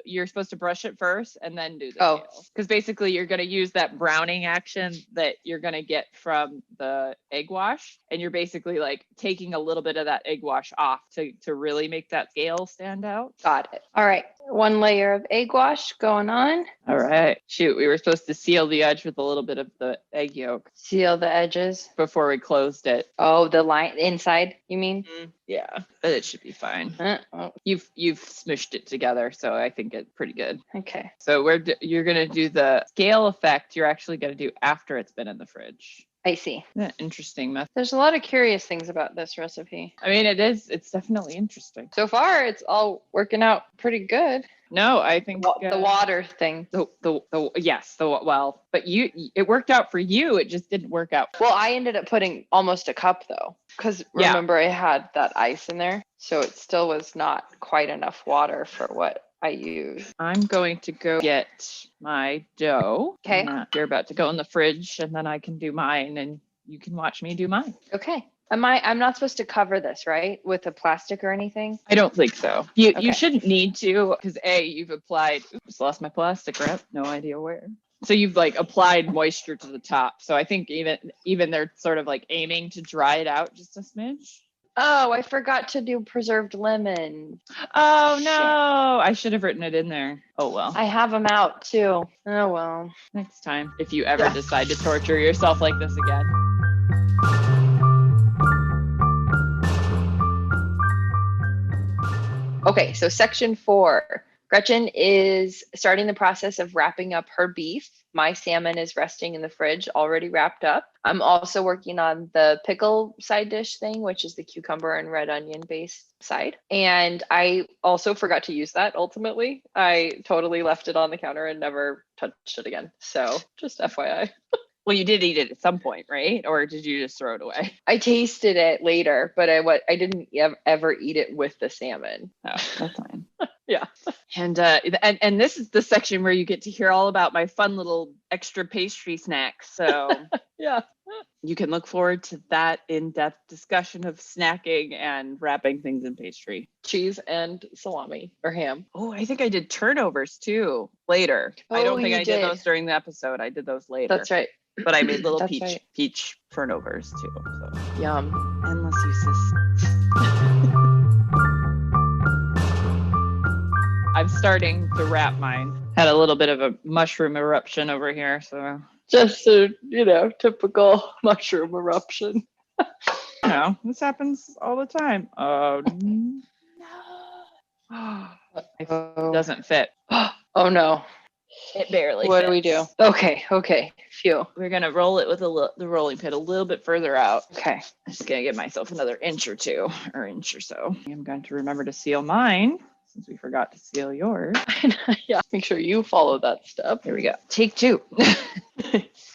you're supposed to brush it first and then do the
Oh.
scales. Because basically you're gonna use that browning action that you're gonna get from the egg wash. And you're basically like taking a little bit of that egg wash off to really make that scale stand out.
Got it. All right. One layer of egg wash going on.
All right. Shoot, we were supposed to seal the edge with a little bit of the egg yolk
Seal the edges.
before we closed it.
Oh, the line inside, you mean?
Yeah, but it should be fine.
Oh,
You've smushed it together, so I think it's pretty good.
okay.
So you're gonna do the scale effect. You're actually gonna do after it's been in the fridge.
I see.
Yeah, interesting method.
There's a lot of curious things about this recipe.
I mean, it's definitely interesting.
So far, it's all working out pretty good.
No, I think
The water thing.
well, but it worked out for you. It just didn't work out.
Well, I ended up putting almost a cup though, because
Yeah.
remember I had that ice in there, so it still was not quite enough water for what I used.
I'm going to go get my dough.
Okay.
You're about to go in the fridge, and then I can do mine, and you can watch me do mine.
Okay. I'm not supposed to cover this, right? With a plastic or anything?
I don't think so. You
Okay.
shouldn't need to because you've applied. Oops, lost my plastic wrap. No idea where. So you've like applied moisture to the top. So I think even they're sort of like aiming to dry it out just a smidge.
Oh, I forgot to do preserved lemon.
Oh
Shit.
no! I should have written it in there. Oh well.
I have them out too. Oh well.
Next time, if you ever
Yeah.
decide to torture yourself like this again.
Okay, so section 4. Gretchen is starting the process of wrapping up her beef. My salmon is resting in the fridge, already wrapped up. I'm also working on the pickle side dish thing, which is the cucumber and red onion based side. And I also forgot to use that ultimately. I totally left it on the counter and never touched it again. So just FYI.
Well, you did eat it at some point, right? Or did you just throw it away?
I tasted it later, but I didn't ever eat it with the salmon.
Oh, that's fine.
Yeah.
And this is the section where you get to hear all about my fun little extra pastry snacks. So
Yeah.
you can look forward to that in-depth discussion of snacking and wrapping things in pastry.
Cheese and salami or ham.
Oh, I think I did turnovers too later. I
Oh,
don't think
you
I did
did.
those during the episode. I did those later.
That's right.
But I made little
That's right.
peach turnovers too. So
Yum.
endless uses. I'm starting to wrap mine. Had a little bit of a mushroom eruption over here, so
Just a, typical mushroom eruption.
this happens all the time. Oh no. It
Oh.
doesn't fit.
Oh no.
It barely
What do we
fits.
do? Okay. Phew.
We're gonna roll it with the rolling pin a little bit further out.
Okay.
I'm just gonna give myself another inch or so. I'm going to remember to seal mine since we forgot to seal yours.
Yeah. Make sure you follow that step.
Here we go. Take 2.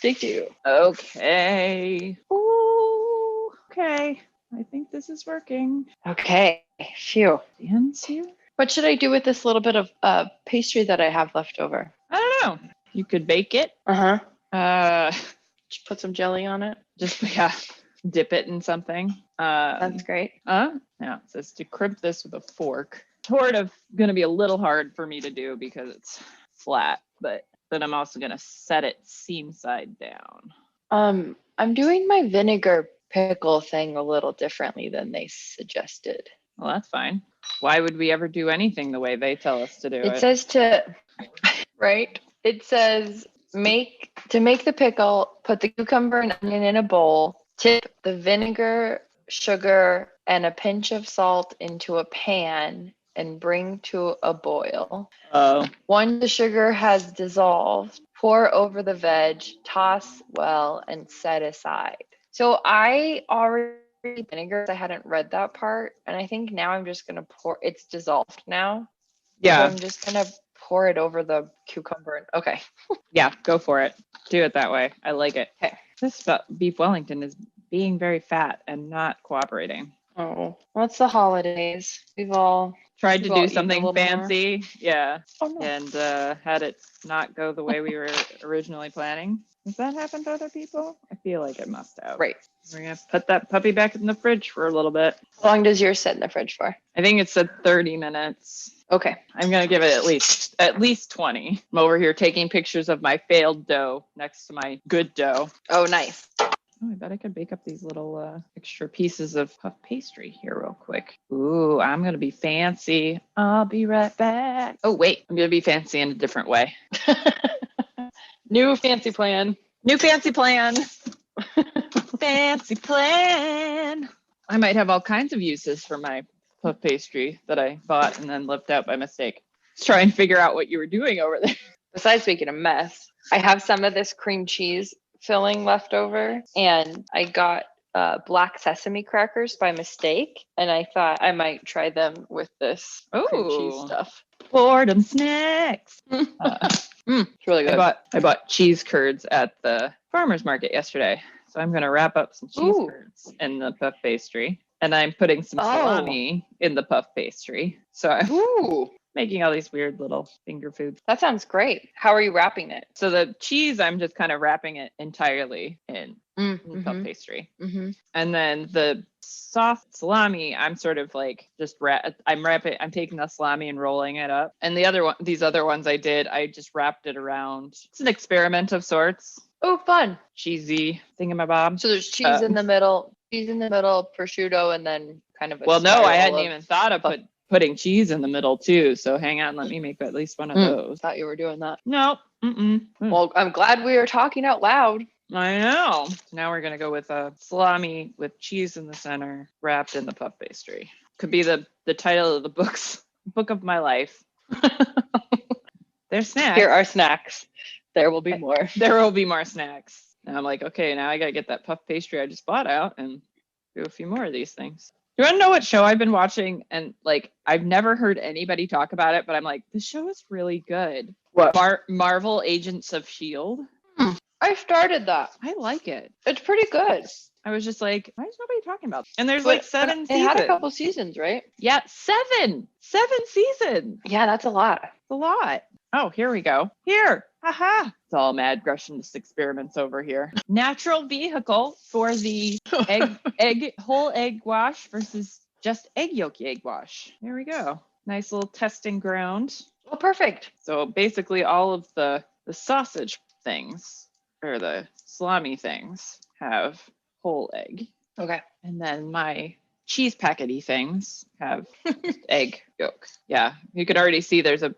Take 2.
Okay. Ooh, okay. I think this is working.
Okay. Phew.
Dan's here?
What should I do with this little bit of pastry that I have left over?
I don't know. You could bake it.
Uh-huh.
Uh,
Just put some jelly on it.
just dip it in something.
Sounds great.
Yeah, it says to crimp this with a fork. Sort of going to be a little hard for me to do because it's flat, but then I'm also going to set it seam side down.
I'm doing my vinegar pickle thing a little differently than they suggested.
Well, that's fine. Why would we ever do anything the way they tell us to do it?
It says to, right? It says to make the pickle, put the cucumber and onion in a bowl, tip the vinegar, sugar, and a pinch of salt into a pan and bring to a boil.
Oh.
Once the sugar has dissolved, pour over the veg, toss well, and set aside. So I already vinegar. I hadn't read that part, and I think now I'm just gonna pour. It's dissolved now.
Yeah.
So I'm just gonna pour it over the cucumber. Okay.
Yeah, go for it. Do it that way. I like it.
Okay.
This beef Wellington is being very fat and not cooperating.
Oh, well, it's the holidays. We've all
tried to
all
do
eaten a
something
little
fancy.
more.
Yeah.
Oh, no.
And had it not go the way we were originally planning. Has that happened to other people? I feel like it must have.
Right.
We're going to put that puppy back in the fridge for a little bit.
How long does yours sit in the fridge for?
I think it said 30 minutes.
Okay.
I'm going to give it at least 20. I'm over here taking pictures of my failed dough next to my good dough.
Oh, nice.
Oh, I bet I could bake up these little extra pieces of puff pastry here real quick. Ooh, I'm going to be fancy. I'll be right back. Oh, wait. I'm going to be fancy in a different way.
New fancy plan.
New fancy plan. Fancy plan. I might have all kinds of uses for my puff pastry that I bought and then left out by mistake. Let's try and figure out what you were doing over there.
Besides making a mess, I have some of this cream cheese filling left over, and I got black sesame crackers by mistake, and I thought I might try them with this cream cheese stuff.
Boredom snacks.
It's really good.
I bought cheese curds at the farmer's market yesterday. So I'm going to wrap up some cheese curds in the puff pastry. And I'm putting some salami in the puff pastry. So I'm making all these weird little finger foods.
That sounds great. How are you wrapping it?
So the cheese, I'm just kind of wrapping it entirely in puff pastry.
Mm-hmm.
And then the soft salami, I'm sort of like just I'm taking the salami and rolling it up. And these other ones I just wrapped it around. It's an experiment of sorts.
Oh, fun.
Cheesy thingamabob.
So there's cheese in the middle, prosciutto, and then kind of a
I hadn't even thought of putting cheese in the middle too. So hang on, let me make at least one of those.
Thought you were doing that.
No.
Well, I'm glad we are talking out loud.
I know. Now we're going to go with a salami with cheese in the center, wrapped in the puff pastry. Could be the title of the book of my life. There's snacks.
Here are snacks. There will be more.
There will be more snacks. And I'm like, okay, now I got to get that puff pastry I just bought out and do a few more of these things. You want to know what show I've been watching? And like, I've never heard anybody talk about it, but I'm like, this show is really good.
What?
Marvel Agents of S.H.I.E.L.D.
I started that.
I like it.
It's pretty good.
I was just like, why is nobody talking about this? And there's like 7 seasons.
It had a couple seasons, right?
Yeah, 7 seasons.
Yeah, that's a lot.
It's a lot. Oh, here we go. Here. Aha. It's all mad Gretchen's experiments over here. Natural vehicle for the whole egg wash versus just egg yolk egg wash. There we go. Nice little testing ground.
Oh, perfect.
So basically all of the sausage things or the salami things have whole egg.
Okay.
And then my cheese packety things have egg yolk. Yeah, you could already see there's a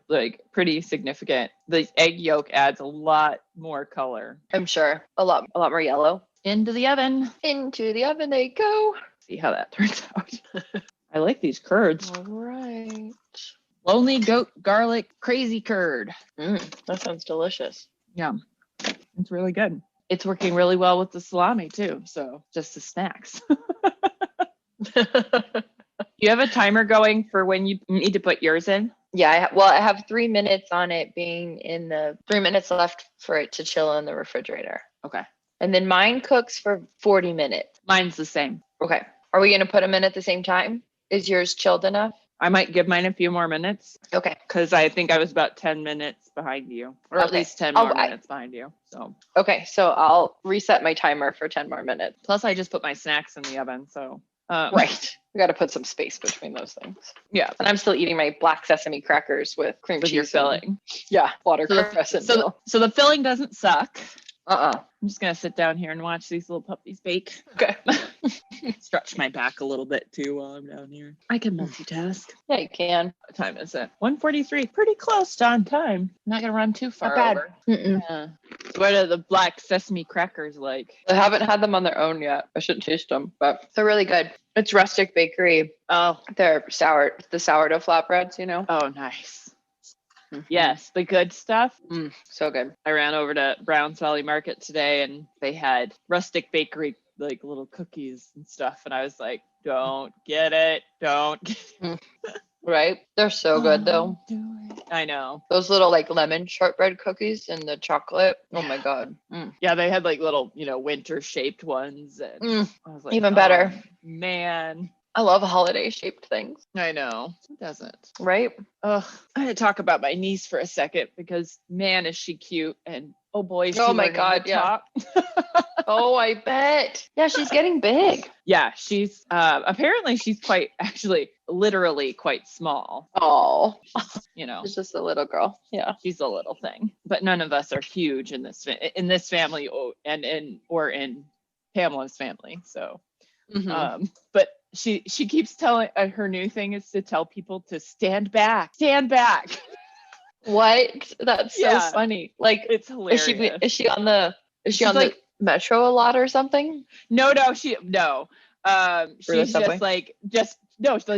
pretty significant. The egg yolk adds a lot more color.
I'm sure a lot more yellow.
Into the oven.
Into the oven they go.
See how that turns out. I like these curds.
All right.
Lonely goat garlic crazy curd.
That sounds delicious.
Yeah, it's really good. It's working really well with the salami too. So just the snacks. You have a timer going for when you need to put yours in?
Yeah, I have 3 minutes on it being in the 3 minutes left for it to chill in the refrigerator.
Okay.
And then mine cooks for 40 minutes.
Mine's the same.
Okay. Are we going to put them in at the same time? Is yours chilled enough?
I might give mine a few more minutes
Okay.
because I think I was about 10 minutes behind you, or at
Okay.
least 10 more minutes behind you. So
Okay, so I'll reset my timer for 10 more minutes.
plus I just put my snacks in the oven, so
Right. We got to put some space between those things.
yeah.
And I'm still eating my black sesame crackers with cream
With
cheese.
your filling.
Yeah, watercress
So
and dill.
the filling doesn't suck.
Uh-uh.
I'm just gonna sit down here and watch these little puppies bake.
Okay.
Stretch my back a little bit too while I'm down here. I can multitask.
Yeah, you can.
What time is it? 1:43. Pretty close to on time. Not gonna run too far
Not bad.
over.
Mm-mm.
Yeah. So what are the black sesame crackers like?
I haven't had them on their own yet. I should taste them, but they're really good. It's Rustic Bakery.
Oh,
They're the sourdough flatbreads, you know?
oh, nice. Yes, the good stuff.
So good.
I ran over to Browns Valley Market today and they had Rustic Bakery, like little cookies and stuff. And I was like, don't get it. Don't get it.
Right? They're so good though.
Do it. I know.
Those little like lemon shortbread cookies and the chocolate. Oh my God.
Yeah, they had like little, winter shaped ones. And I was like,
Even better.
"Oh, man.
I love holiday shaped things.
I know. Who doesn't?
Right?
Ugh. I had to talk about my niece for a second because man, is she cute. And oh boy, is she
Oh my
learning
God,
to
yeah.
talk.
Oh, I bet. Yeah, she's getting big.
Yeah, she's apparently she's literally quite small.
Oh,
She's
she's just a little girl. Yeah.
she's a little thing. But none of us are huge in this family and in Pamela's family. So, but she keeps telling her new thing is to tell people to stand back.
What? That's so
Yeah.
funny. Like,
It's hilarious.
is she on the
She's like,
the metro a lot or something?
No. She's
subway?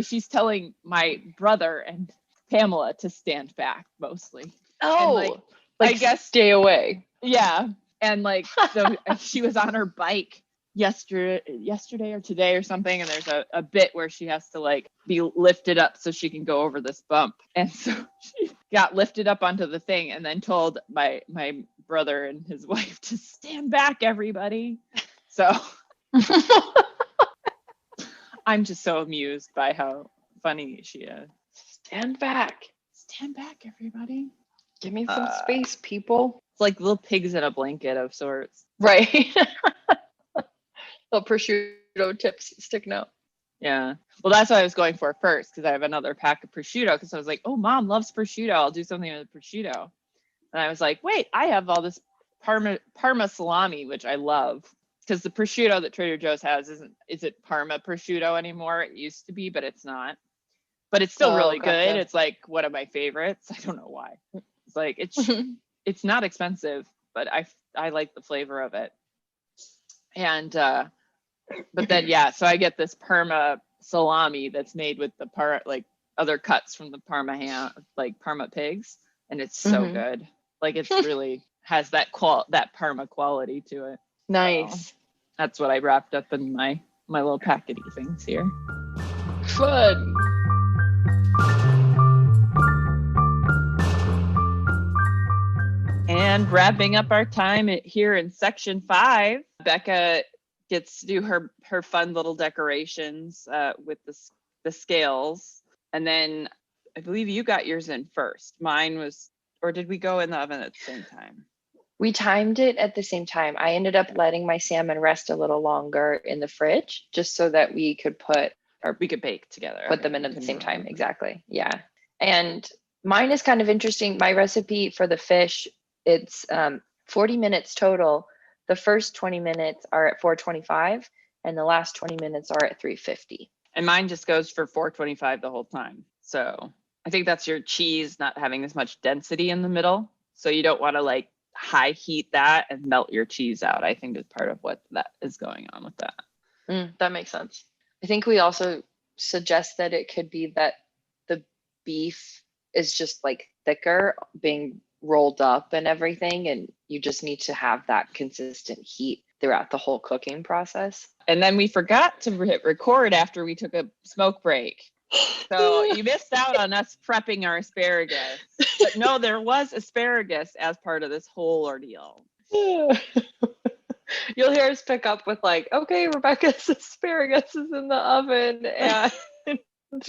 she's telling my brother and Pamela to stand back mostly.
Oh,
I guess
stay away.
Yeah. And like, so she was on her bike yesterday or today or something. And there's a bit where she has to like be lifted up so she can go over this bump. And so she got lifted up onto the thing and then told my brother and his wife to stand back, everybody. So I'm just so amused by how funny she is.
Stand back.
Stand back, everybody.
Give me some space, people.
It's like little pigs in a blanket of sorts.
Right. Little prosciutto tips sticking out.
Yeah. Well, that's what I was going for first because I have another pack of prosciutto because I was like, oh, mom loves prosciutto. I'll do something with prosciutto. And I was like, wait, I have all this Parma salami, which I love. Because the prosciutto that Trader Joe's has isn't Parma prosciutto anymore. It used to be, but it's not. But it's still really good. It's like one of my favorites. I don't know why. It's like it's not expensive, but I like the flavor of it. And but then so I get this Parma salami that's made with the other cuts from the Parma ham, like Parma pigs, and it's so good. Like it's really has that Parma quality to it.
Nice.
So that's what I wrapped up in my little packety things here.
Fun.
And wrapping up our time here in section 5, Becca gets to do her fun little decorations with the scales. And then I believe you got yours in first. Mine was, or did we go in the oven at the same time?
We timed it at the same time. I ended up letting my salmon rest a little longer in the fridge just so that we could
bake together.
Put them in at the same time. Exactly. Yeah. And mine is kind of interesting. My recipe for the fish, it's 40 minutes total. The first 20 minutes are at 425 and the last 20 minutes are at 350.
And mine just goes for 425 the whole time. So I think that's your cheese not having as much density in the middle. So you don't want to like high heat that and melt your cheese out. I think is part of what that is going on with that.
That makes sense. I think we also suggest that it could be that the beef is just like thicker, being rolled up and everything, and you just need to have that consistent heat throughout the whole cooking process.
And then we forgot to hit record after we took a smoke break. So you missed out on us prepping our asparagus. But no, there was asparagus as part of this whole ordeal.
You'll hear us pick up with like, okay, Rebecca's asparagus is in the oven. And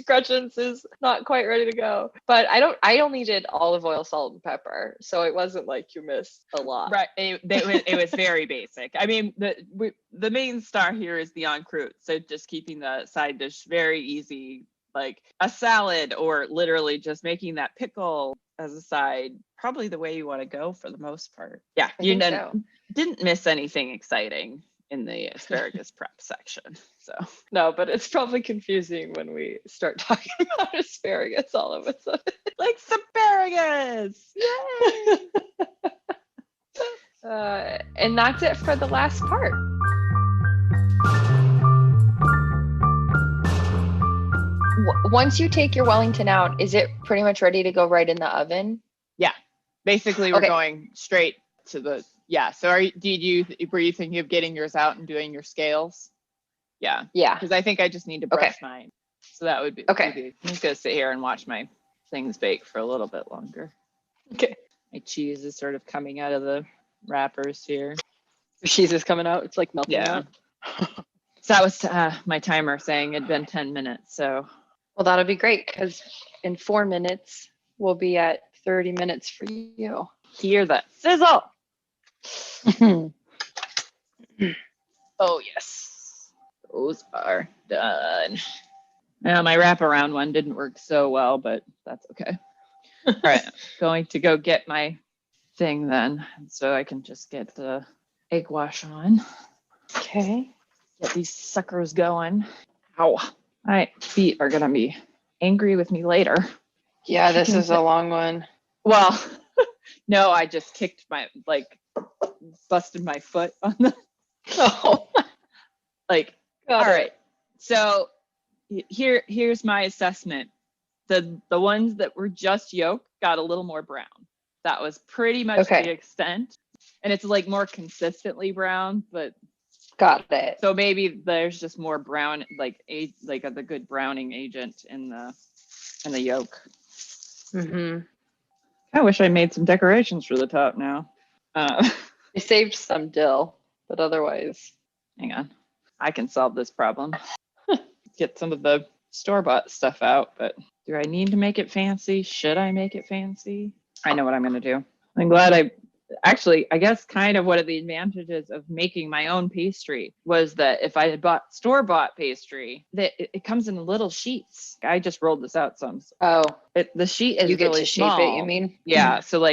Gretchen's is not quite ready to go. But I only did olive oil, salt, and pepper. So it wasn't like you missed a lot.
Right. It was very basic. I mean, the main star here is the En Croute. So just keeping the side dish very easy, like a salad, or literally just making that pickle as a side, probably the way you want to go for the most part. Yeah,
I think so.
Didn't miss anything exciting in the asparagus prep section. So
No, but it's probably confusing when we start talking about asparagus all of a sudden.
like asparagus. Yay!
And that's it for the last part. Once you take your Wellington out, is it pretty much ready to go right in the oven?
Yeah, basically we're
Okay.
going straight to the, yeah. So were you thinking of getting yours out and doing your scales? Yeah.
Yeah.
Because I think I just need to brush mine. So that would be
okay.
I'm just gonna sit here and watch my things bake for a little bit longer.
Okay.
My cheese is sort of coming out of the wrappers here.
The cheese is coming out. It's like melting out.
So that was my timer saying it'd been 10 minutes. So
well, that'll be great because in 4 minutes we'll be at 30 minutes for you.
Hear that sizzle. Oh yes, those are done. Now my wraparound one didn't work so well, but that's okay. All right, going to go get my thing then, so I can just get the egg wash on.
Okay.
Get these suckers going. Ow, my feet are gonna be angry with me later.
Yeah, this is a long one.
Well, no, I just kicked busted my foot on the.
Oh.
All right. So here's my assessment. The ones that were just yolk got a little more brown. That was pretty much the extent. And it's like more consistently brown, but
got it.
so maybe there's just more brown, the good browning agent in the yolk.
Mm-hmm.
I wish I made some decorations for the top now.
I saved some dill, but otherwise.
Hang on. I can solve this problem. Get some of the store-bought stuff out, but do I need to make it fancy? Should I make it fancy? I know what I'm going to do. I'm glad I guess kind of one of the advantages of making my own pastry was that if I had bought store-bought pastry, that it comes in little sheets. I just rolled this out some.
Oh,
the sheet is
you get
really
to
small.
shape it, you mean?
Yeah. So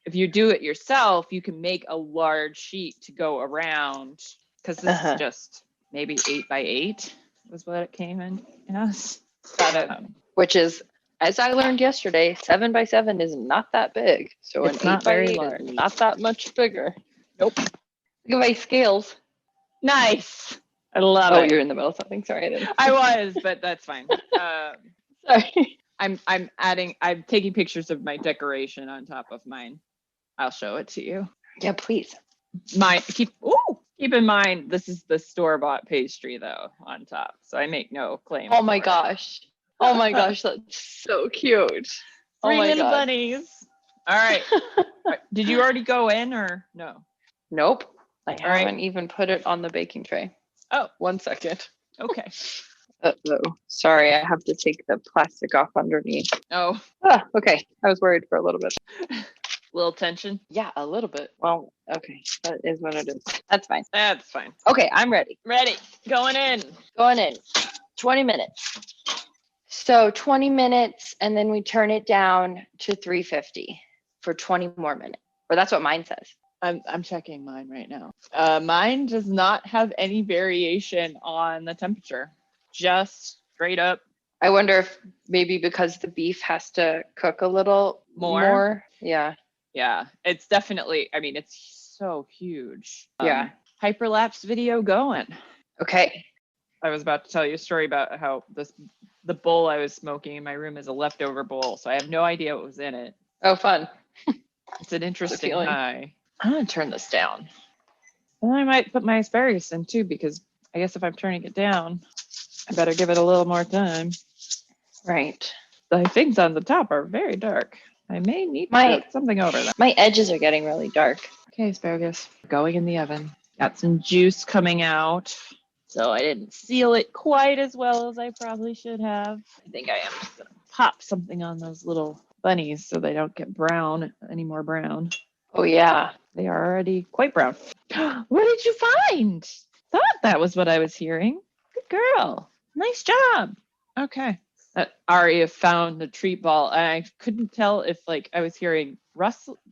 if you do it yourself, you can make a large sheet to go around, because this is just maybe 8 by 8 was what it came in. Yes.
Got it. Which is, as I learned yesterday, 7 by 7 is not that big. So
it's
an 8
not
by
very
8
large.
is not that much bigger.
Nope.
Look at my scales.
Nice. I love it.
Oh, you're in the middle of something. Sorry, I didn't.
I was, but that's fine.
Sorry.
I'm taking pictures of my decoration on top of mine. I'll show it to you.
Yeah, please.
Keep in mind, this is the store-bought pastry though on top, so I make no claim.
Oh my gosh. Oh my gosh, that's so cute. Oh
Three
my
little
God.
bunnies. All right. Did you already go in or no?
Nope. I
All right.
haven't even put it on the baking tray.
Oh,
1 second.
okay.
Uh-oh. Sorry, I have to take the plastic off underneath.
Oh,
Okay. I was worried for a little bit.
little tension.
Yeah, a little bit. Well, okay. That is what it is. That's fine.
That's fine.
Okay, I'm ready.
Ready. Going in.
Going in. 20 minutes. So 20 minutes, and then we turn it down to 350 for 20 more minutes. Or that's what mine says.
I'm checking mine right now. Mine does not have any variation on the temperature. Just straight up.
I wonder if maybe because the beef has to cook a little more. Yeah.
Yeah, it's definitely, it's so huge.
Yeah.
Hyperlapse video going.
Okay.
I was about to tell you a story about how the bowl I was smoking in my room is a leftover bowl, so I have no idea what was in it.
Oh, fun.
It's an interesting
feeling.
high. I'm gonna turn this down. Well, I might put my asparagus in too, because I guess if I'm turning it down, I better give it a little more time.
Right.
The things on the top are very dark. I may need to put something over them.
My edges are getting really dark.
Okay, asparagus going in the oven. Got some juice coming out. So I didn't seal it quite as well as I probably should have. I think I am just gonna pop something on those little bunnies so they don't get brown, any more brown.
Oh yeah.
They are already quite brown. What did you find? Thought that was what I was hearing. Good girl. Nice job. Okay. Aria found the treat ball, and I couldn't tell if like I was hearing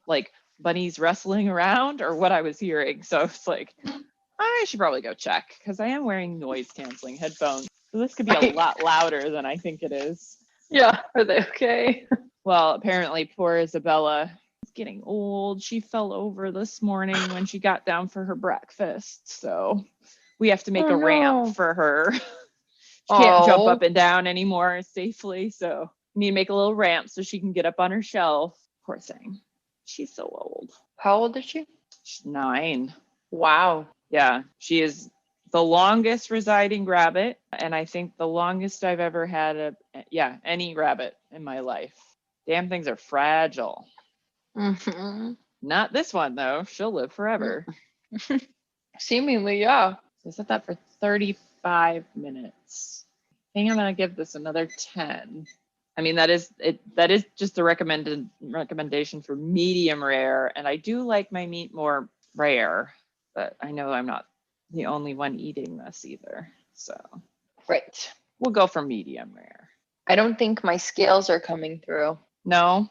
like bunnies rustling around or what I was hearing. So it's like, I should probably go check because I am wearing noise canceling headphones. So this could be a lot louder than I think it is.
Yeah. Are they okay?
Well, apparently poor Isabella is getting old. She fell over this morning when she got down for her breakfast. So we have to make a ramp for her. She can't jump up and down anymore safely. So we need to make a little ramp so she can get up on her shelf. Poor thing. She's so old.
How old is she?
She's 9.
Wow.
Yeah, she is the longest residing rabbit, and I think the longest I've ever had any rabbit in my life. Damn things are fragile.
Mm-hmm.
Not this one though. She'll live forever.
Seemingly, yeah.
So I set that for 35 minutes. I think I'm gonna give this another 10. I mean, that is just a recommendation for medium rare, and I do like my meat more rare, but I know I'm not the only one eating this either. So
Right.
we'll go for medium rare.
I don't think my scales are coming through.
No?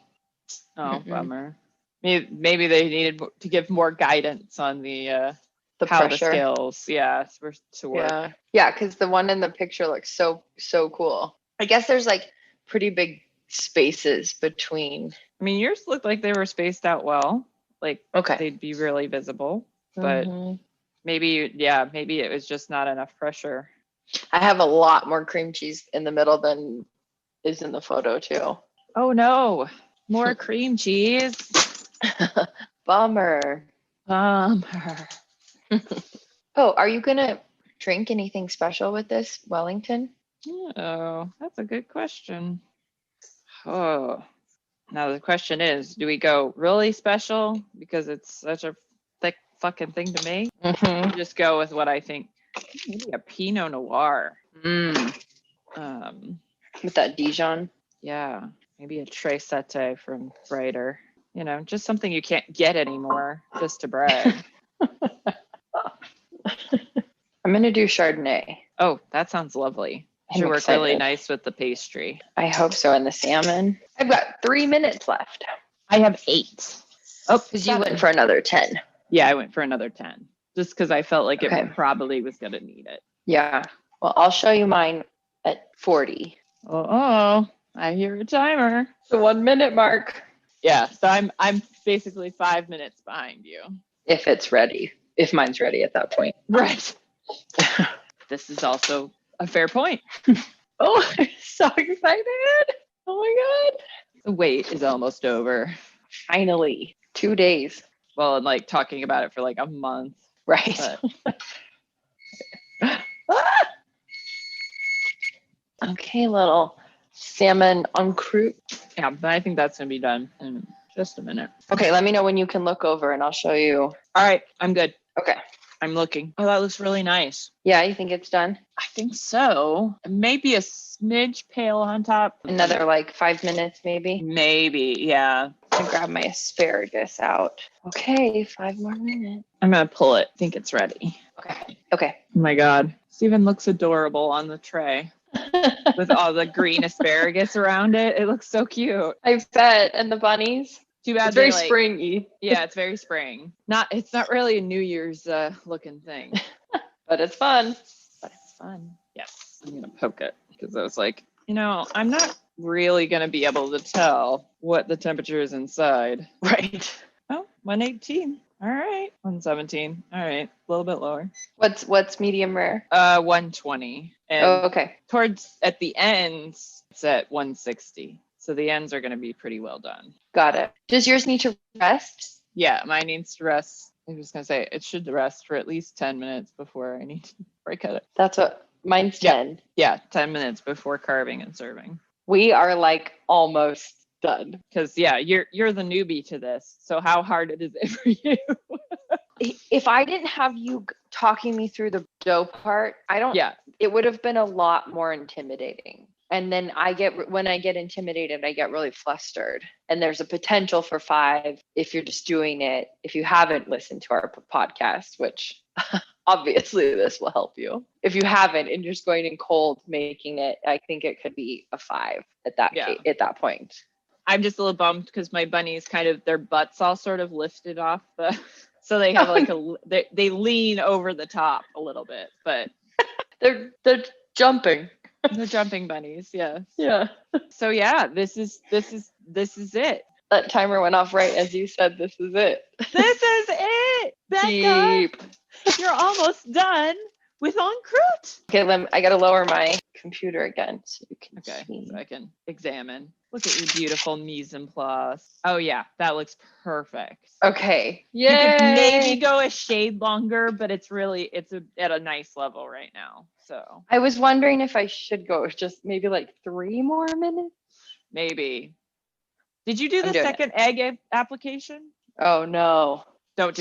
Oh, bummer. Maybe they needed to give more guidance on the how
pressure.
the scales, were to work.
Yeah, because the one in the picture looks so cool. I guess there's like pretty big spaces between.
I mean, yours looked like they were spaced out well. Like they'd be really visible. But maybe it was just not enough pressure.
I have a lot more cream cheese in the middle than is in the photo too.
Oh no, more cream cheese.
Bummer. Oh, are you gonna drink anything special with this Wellington?
Oh, that's a good question. Oh, now the question is, do we go really special because it's such a thick fucking thing to make? Just go with what I think. Maybe a Pinot Noir.
With that Dijon.
Yeah, maybe a Treisette from Brighter. You know, just something you can't get anymore, just to brag.
I'm gonna do Chardonnay.
Oh, that sounds lovely. Should work really nice with the pastry.
I hope so, and the salmon. I've got 3 minutes left.
I have 8. Oh,
because you went for another 10.
Yeah, I went for another 10. Just because I felt like it probably was gonna need it.
Yeah. Well, I'll show you mine at 40.
Oh, I hear a timer.
The 1 minute mark.
Yeah, so I'm basically 5 minutes behind you.
If it's ready. If mine's ready at that point.
Right. This is also a fair point.
Oh, I'm so excited. Oh my God.
The wait is almost over.
Finally. 2 days.
Well, and like talking about it for like a month.
Right. Okay, little salmon en croute.
Yeah, but I think that's going to be done in just a minute.
Okay, let me know when you can look over and I'll show you.
All right, I'm good.
Okay.
I'm looking. Oh, that looks really nice.
Yeah, you think it's done?
I think so. Maybe a smidge pale on top.
Another like 5 minutes, maybe?
Maybe, yeah.
I grab my asparagus out. Okay, 5 more minutes.
I'm going to pull it. I think it's ready.
Okay.
Oh my God. This even looks adorable on the tray. With all the green asparagus around it. It looks so cute.
I bet. And the bunnies?
Too bad.
It's very springy.
Yeah, it's very spring. It's not really a New Year's looking thing.
But it's fun.
Yes. I'm gonna poke it because I was like, I'm not really gonna be able to tell what the temperature is inside.
Right.
Oh, 118. All right. 117. All right. A little bit lower.
What's medium rare?
120. And
okay.
Towards at the ends, it's at 160. So the ends are going to be pretty well done.
Got it. Does yours need to rest?
Yeah, mine needs to rest. I was going to say it should rest for at least 10 minutes before I cut it.
That's what mine's 10.
Yeah, 10 minutes before carving and serving.
We are like almost done.
Because you're the newbie to this. So how hard is it for you?
If I didn't have you talking me through the dough part, it would have been a lot more intimidating. And then when I get intimidated, I get really flustered. And there's a potential for 5 if you're just doing it. If you haven't listened to our podcast, which obviously this will help you. If you haven't and you're just going in cold making it, I think it could be a 5 at that point.
I'm just a little bummed because my bunnies their butts all sort of lifted off so they have they lean over the top a little bit, but
they're jumping.
They're jumping bunnies, yes.
Yeah.
So yeah, this is it.
That timer went off right as you said, this is it.
This is it. Becca, you're almost done with En Croute.
Okay, I gotta lower my computer again so you can see.
So I can examine. Look at your beautiful mise en place. Oh yeah, that looks perfect.
Okay. Yay.
You could maybe go a shade longer, but it's at a nice level right now. So
I was wondering if I should go just maybe like 3 more minutes.
Maybe. Did you do the second egg application?
Oh no.
Don't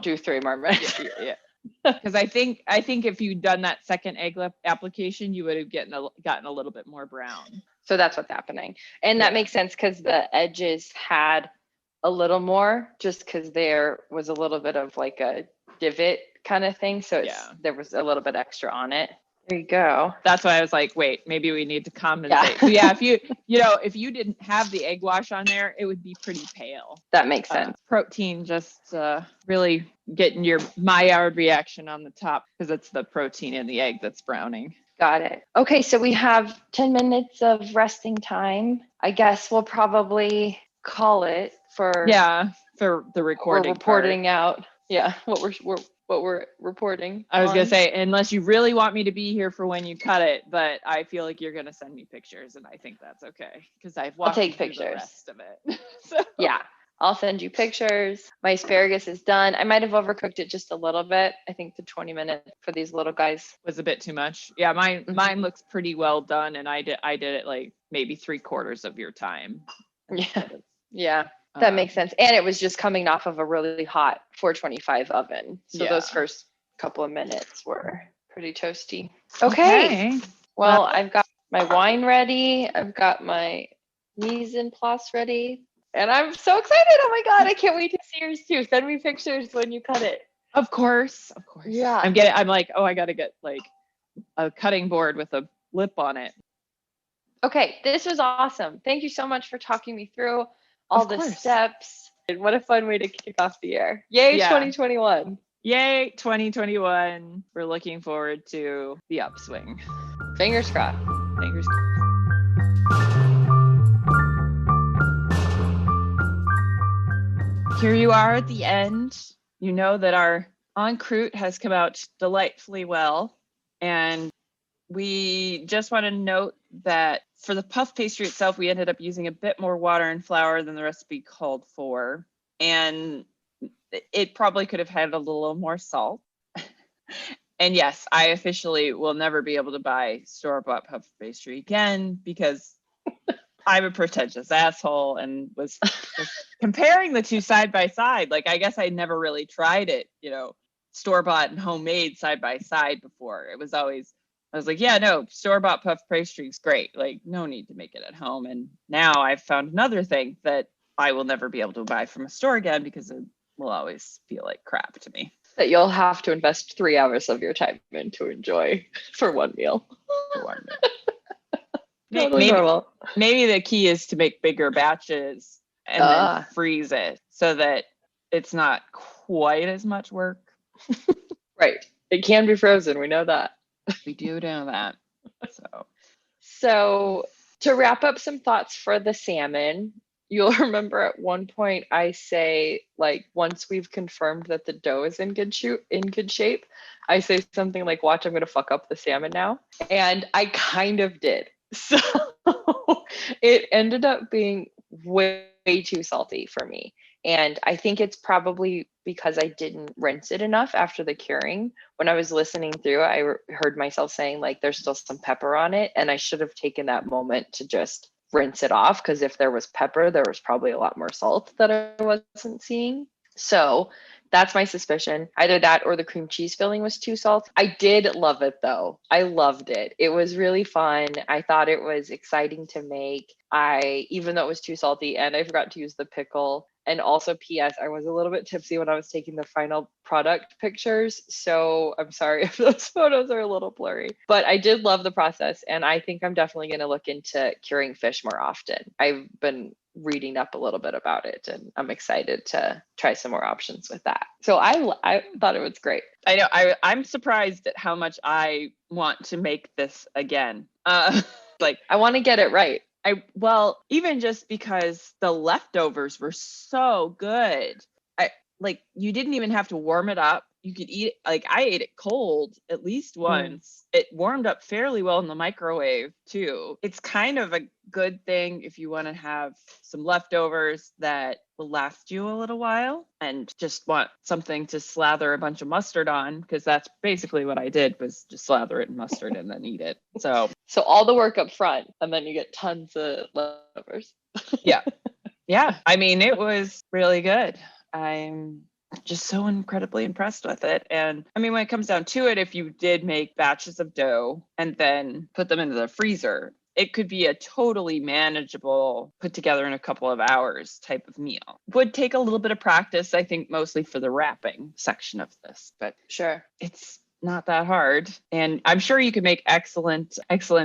do 3 more minutes.
Yeah. Because I think if you'd done that second egg application, you would have gotten a little bit more brown.
So that's what's happening. And that makes sense because the edges had a little more just because there was a little bit of like a divot kind of thing. So there was a little bit extra on it. There you go.
That's why I was like, wait, maybe we need to compensate. Yeah, if you didn't have the egg wash on there, it would be pretty pale.
That makes sense.
Protein just really getting your Maillard reaction on the top because it's the protein in the egg that's browning.
Got it. Okay, so we have 10 minutes of resting time. I guess we'll probably call it for
the recording.
We're reporting out. Yeah, what we're reporting.
I was gonna say, unless you really want me to be here for when you cut it, but I feel like you're gonna send me pictures, and I think that's okay because I'll
take pictures.
The rest of it. So.
Yeah, I'll send you pictures. My asparagus is done. I might have overcooked it just a little bit. I think the 20 minutes for these little guys
was a bit too much. Yeah, mine looks pretty well done, and I did it like maybe 3/4 of your time.
Yeah. That makes sense. And it was just coming off of a really hot 425 oven. So those first couple of minutes were pretty toasty. Okay. Well, I've got my wine ready. I've got my mise en place ready. And I'm so excited. Oh my God. I can't wait to see yours too. Send me pictures when you cut it.
Of course.
Yeah.
I'm like, oh, I got to get like a cutting board with a lip on it.
Okay. This was awesome. Thank you so much for talking me through all the steps. And what a fun way to kick off the year. Yay, 2021.
Yay, 2021. We're looking forward to the upswing.
Fingers crossed.
Fingers crossed. Here you are at the end. You know that our En Croute has come out delightfully well. And we just want to note that for the puff pastry itself, we ended up using a bit more water and flour than the recipe called for. And it probably could have had a little more salt. And yes, I officially will never be able to buy store-bought puff pastry again because I'm a pretentious asshole and was comparing the two side by side. Like, I guess I never really tried it, store-bought and homemade side by side before. It was always, I was like, yeah, no, store-bought puff pastry is great. Like, no need to make it at home. And now I've found another thing that I will never be able to buy from a store again because it will always feel like crap to me.
That you'll have to invest 3 hours of your time in to enjoy for one meal.
Maybe the key is to make bigger batches and then freeze it so that it's not quite as much work.
Right. It can be frozen. We know that.
We do know that.
So to wrap up some thoughts for the salmon, you'll remember at one point I say, like, once we've confirmed that the dough is in good shape, I say something like, watch, I'm going to fuck up the salmon now. And I kind of did. So it ended up being way too salty for me. And I think it's probably because I didn't rinse it enough after the curing. When I was listening through, I heard myself saying, like, there's still some pepper on it. And I should have taken that moment to just rinse it off, because if there was pepper, there was probably a lot more salt that I wasn't seeing. So that's my suspicion. Either that or the cream cheese filling was too salty. I did love it though. I loved it. It was really fun. I thought it was exciting to make. Even though it was too salty, and I forgot to use the pickle. And also, P.S., I was a little bit tipsy when I was taking the final product pictures. So I'm sorry if those photos are a little blurry. But I did love the process. And I think I'm definitely going to look into curing fish more often. I've been reading up a little bit about it, and I'm excited to try some more options with that. So I thought it was great.
I know. I'm surprised at how much I want to make this again. Like,
I want to get it right.
Well, even just because the leftovers were so good. You didn't even have to warm it up. You could eat it. Like, I ate it cold at least once. It warmed up fairly well in the microwave too. It's kind of a good thing if you want to have some leftovers that will last you a little while and just want something to slather a bunch of mustard on, because that's basically what I did, was just slather it in mustard and then eat it. So
all the work up front, and then you get tons of leftovers.
Yeah. I mean, it was really good. I'm just so incredibly impressed with it. And I mean, when it comes down to it, if you did make batches of dough and then put them into the freezer, it could be a totally manageable, put together in a couple of hours type of meal. Would take a little bit of practice, I think, mostly for the wrapping section of this, but
sure,
it's not that hard. And I'm sure you could make excellent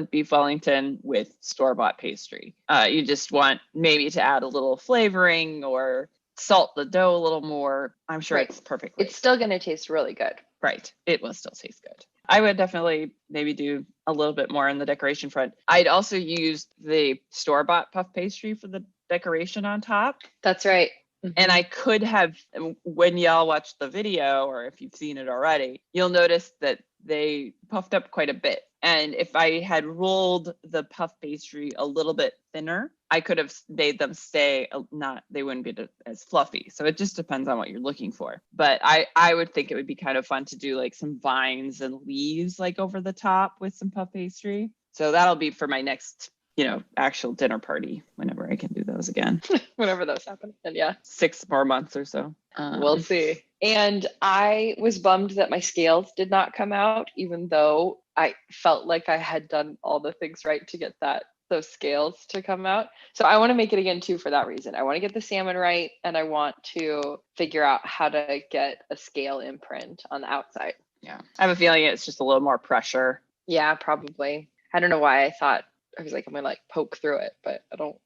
beef Wellington with store-bought pastry. You just want maybe to add a little flavoring or salt the dough a little more. I'm sure it's perfectly.
It's still going to taste really good.
Right. It will still taste good. I would definitely maybe do a little bit more on the decoration front. I'd also use the store-bought puff pastry for the decoration on top.
That's right.
Mm-hmm. And I could have, when y'all watch the video, or if you've seen it already, you'll notice that they puffed up quite a bit. And if I had rolled the puff pastry a little bit thinner, I could have made them they wouldn't be as fluffy. So it just depends on what you're looking for. But I would think it would be kind of fun to do like some vines and leaves like over the top with some puff pastry. So that'll be for my next, actual dinner party, whenever I can do those again.
Whenever those happen. And
6 more months or so.
We'll see. And I was bummed that my scales did not come out, even though I felt like I had done all the things right to get those scales to come out. So I want to make it again too for that reason. I want to get the salmon right, and I want to figure out how to get a scale imprint on the outside.
Yeah. I have a feeling it's just a little more pressure.
Yeah, probably. I don't know why I was like, I'm gonna poke through it, but I don't.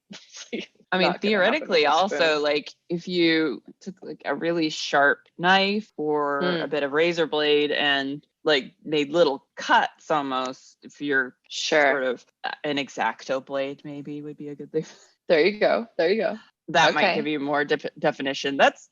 I mean, theoretically, also, like if you took like a really sharp knife or a bit of razor blade and like made little cuts almost, if you're sort of an X-Acto blade, maybe would be a good thing.
There you go.
That might give you more definition. That's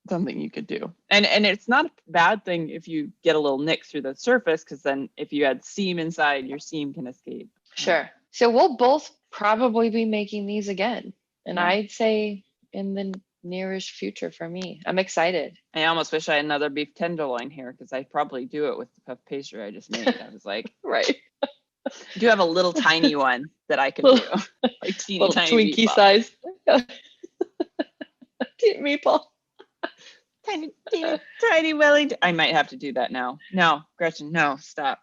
something you could do. And it's not a bad thing if you get a little nick through the surface, because then if you had seam inside, your seam can escape.
Sure. So we'll both probably be making these again. And I'd say in the nearish future for me. I'm excited.
I almost wish I had another beef tenderloin here, because I'd probably do it with the puff pastry I just made. I was like,
right.
I do have a little tiny one that I can do. Like teeny tiny
Twinkie
meatball.
size. Meatball.
Tiny Wellington. I might have to do that now. No, Gretchen, no, stop.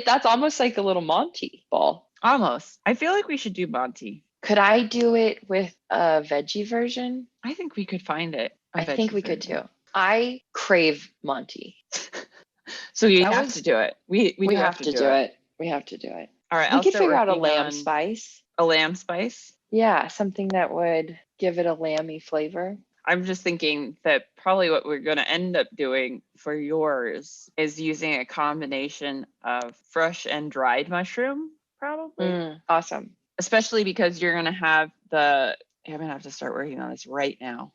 That's almost like a little Monty ball.
Almost. I feel like we should do Monty.
Could I do it with a veggie version?
I think we could find it.
I think we could too. I crave Monty.
So you have to do it. We have to do it.
We have to do it.
All right.
We could figure out a lamb spice.
A lamb spice?
Yeah, something that would give it a lamby flavor.
I'm just thinking that probably what we're going to end up doing for yours is using a combination of fresh and dried mushroom, probably.
Awesome.
Especially because you're going to have I'm going to have to start working on this right now.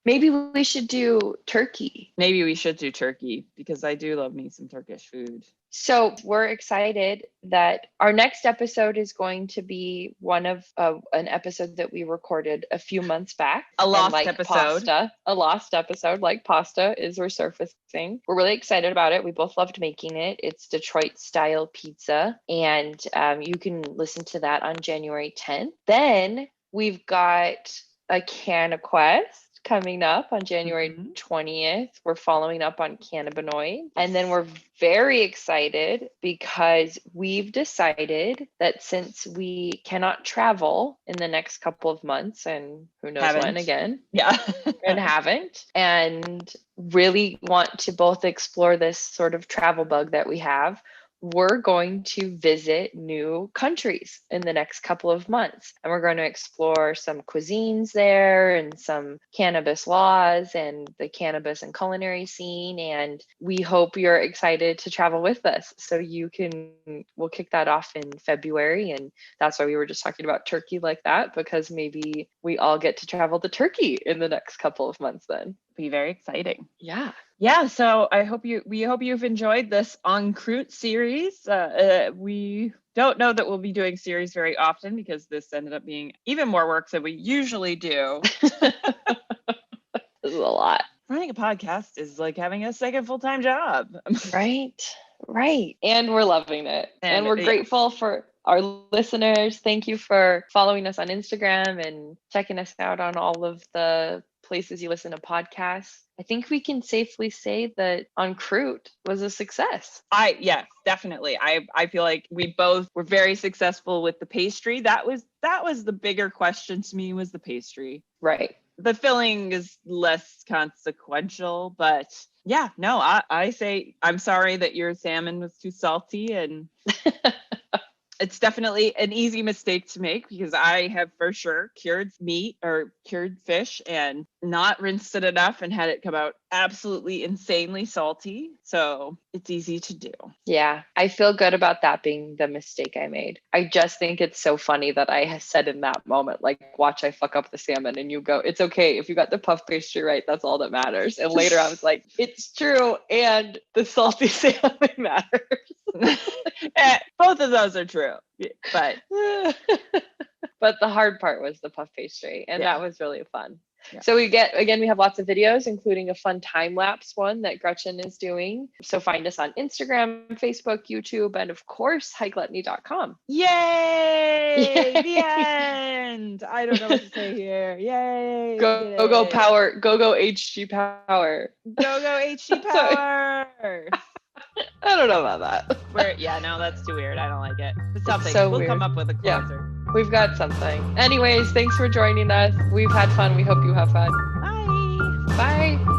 Maybe we should do turkey.
Maybe we should do turkey, because I do love me some Turkish food.
So we're excited that our next episode is going to be one of an episode that we recorded a few months back.
A lost episode.
A lost episode, like pasta is resurfacing. We're really excited about it. We both loved making it. It's Detroit style pizza. And you can listen to that on January 10th. Then we've got a CannaQuest coming up on January
Mhm.
20th. We're following up on cannabinoids. And then we're very excited because we've decided that since we cannot travel in the next couple of months, and who knows when
Haven't.
again,
Yeah.
and haven't, and really want to both explore this sort of travel bug that we have, we're going to visit new countries in the next couple of months. And we're going to explore some cuisines there and some cannabis laws and the cannabis and culinary scene. And we hope you're excited to travel with us. So we'll kick that off in February. And that's why we were just talking about Turkey like that, because maybe we all get to travel to Turkey in the next couple of months then.
Be very exciting.
Yeah.
Yeah, so we hope you've enjoyed this En Croute series. We don't know that we'll be doing series very often because this ended up being even more work than we usually do.
This is a lot.
Running a podcast is like having a second full-time job.
Right. And we're loving it. And we're
yeah.
grateful for our listeners. Thank you for following us on Instagram and checking us out on all of the places you listen to podcasts. I think we can safely say that En Croute was a success.
Yes, definitely. I feel like we both were very successful with the pastry. That was the bigger question to me, was the pastry.
Right.
The filling is less consequential, but yeah, no, I say I'm sorry that your salmon was too salty, and it's definitely an easy mistake to make because I have for sure cured meat or cured fish and not rinsed it enough and had it come out absolutely insanely salty. So it's easy to do.
Yeah, I feel good about that being the mistake I made. I just think it's so funny that I said in that moment, like, watch, I fuck up the salmon, and you go, it's okay. If you got the puff pastry right, that's all that matters. And later I was like, it's true. And the salty salmon matters.
Both of those are true. But
but the hard part was the puff pastry, and
Yeah.
that was really fun.
Yeah.
So we have lots of videos, including a fun time lapse one that Gretchen is doing. So find us on Instagram, Facebook, YouTube, and of course, hightgluttony.com.
Yay! The end. I don't know what to say here. Yay!
Go power. Go HG power.
Go HG power.
I don't know about that.
That's too weird. I don't like it. But something.
So
we'll
weird.
come up with a closer.
We've got something. Anyways, thanks for joining us. We've had fun. We hope you have fun.
Bye.
Bye.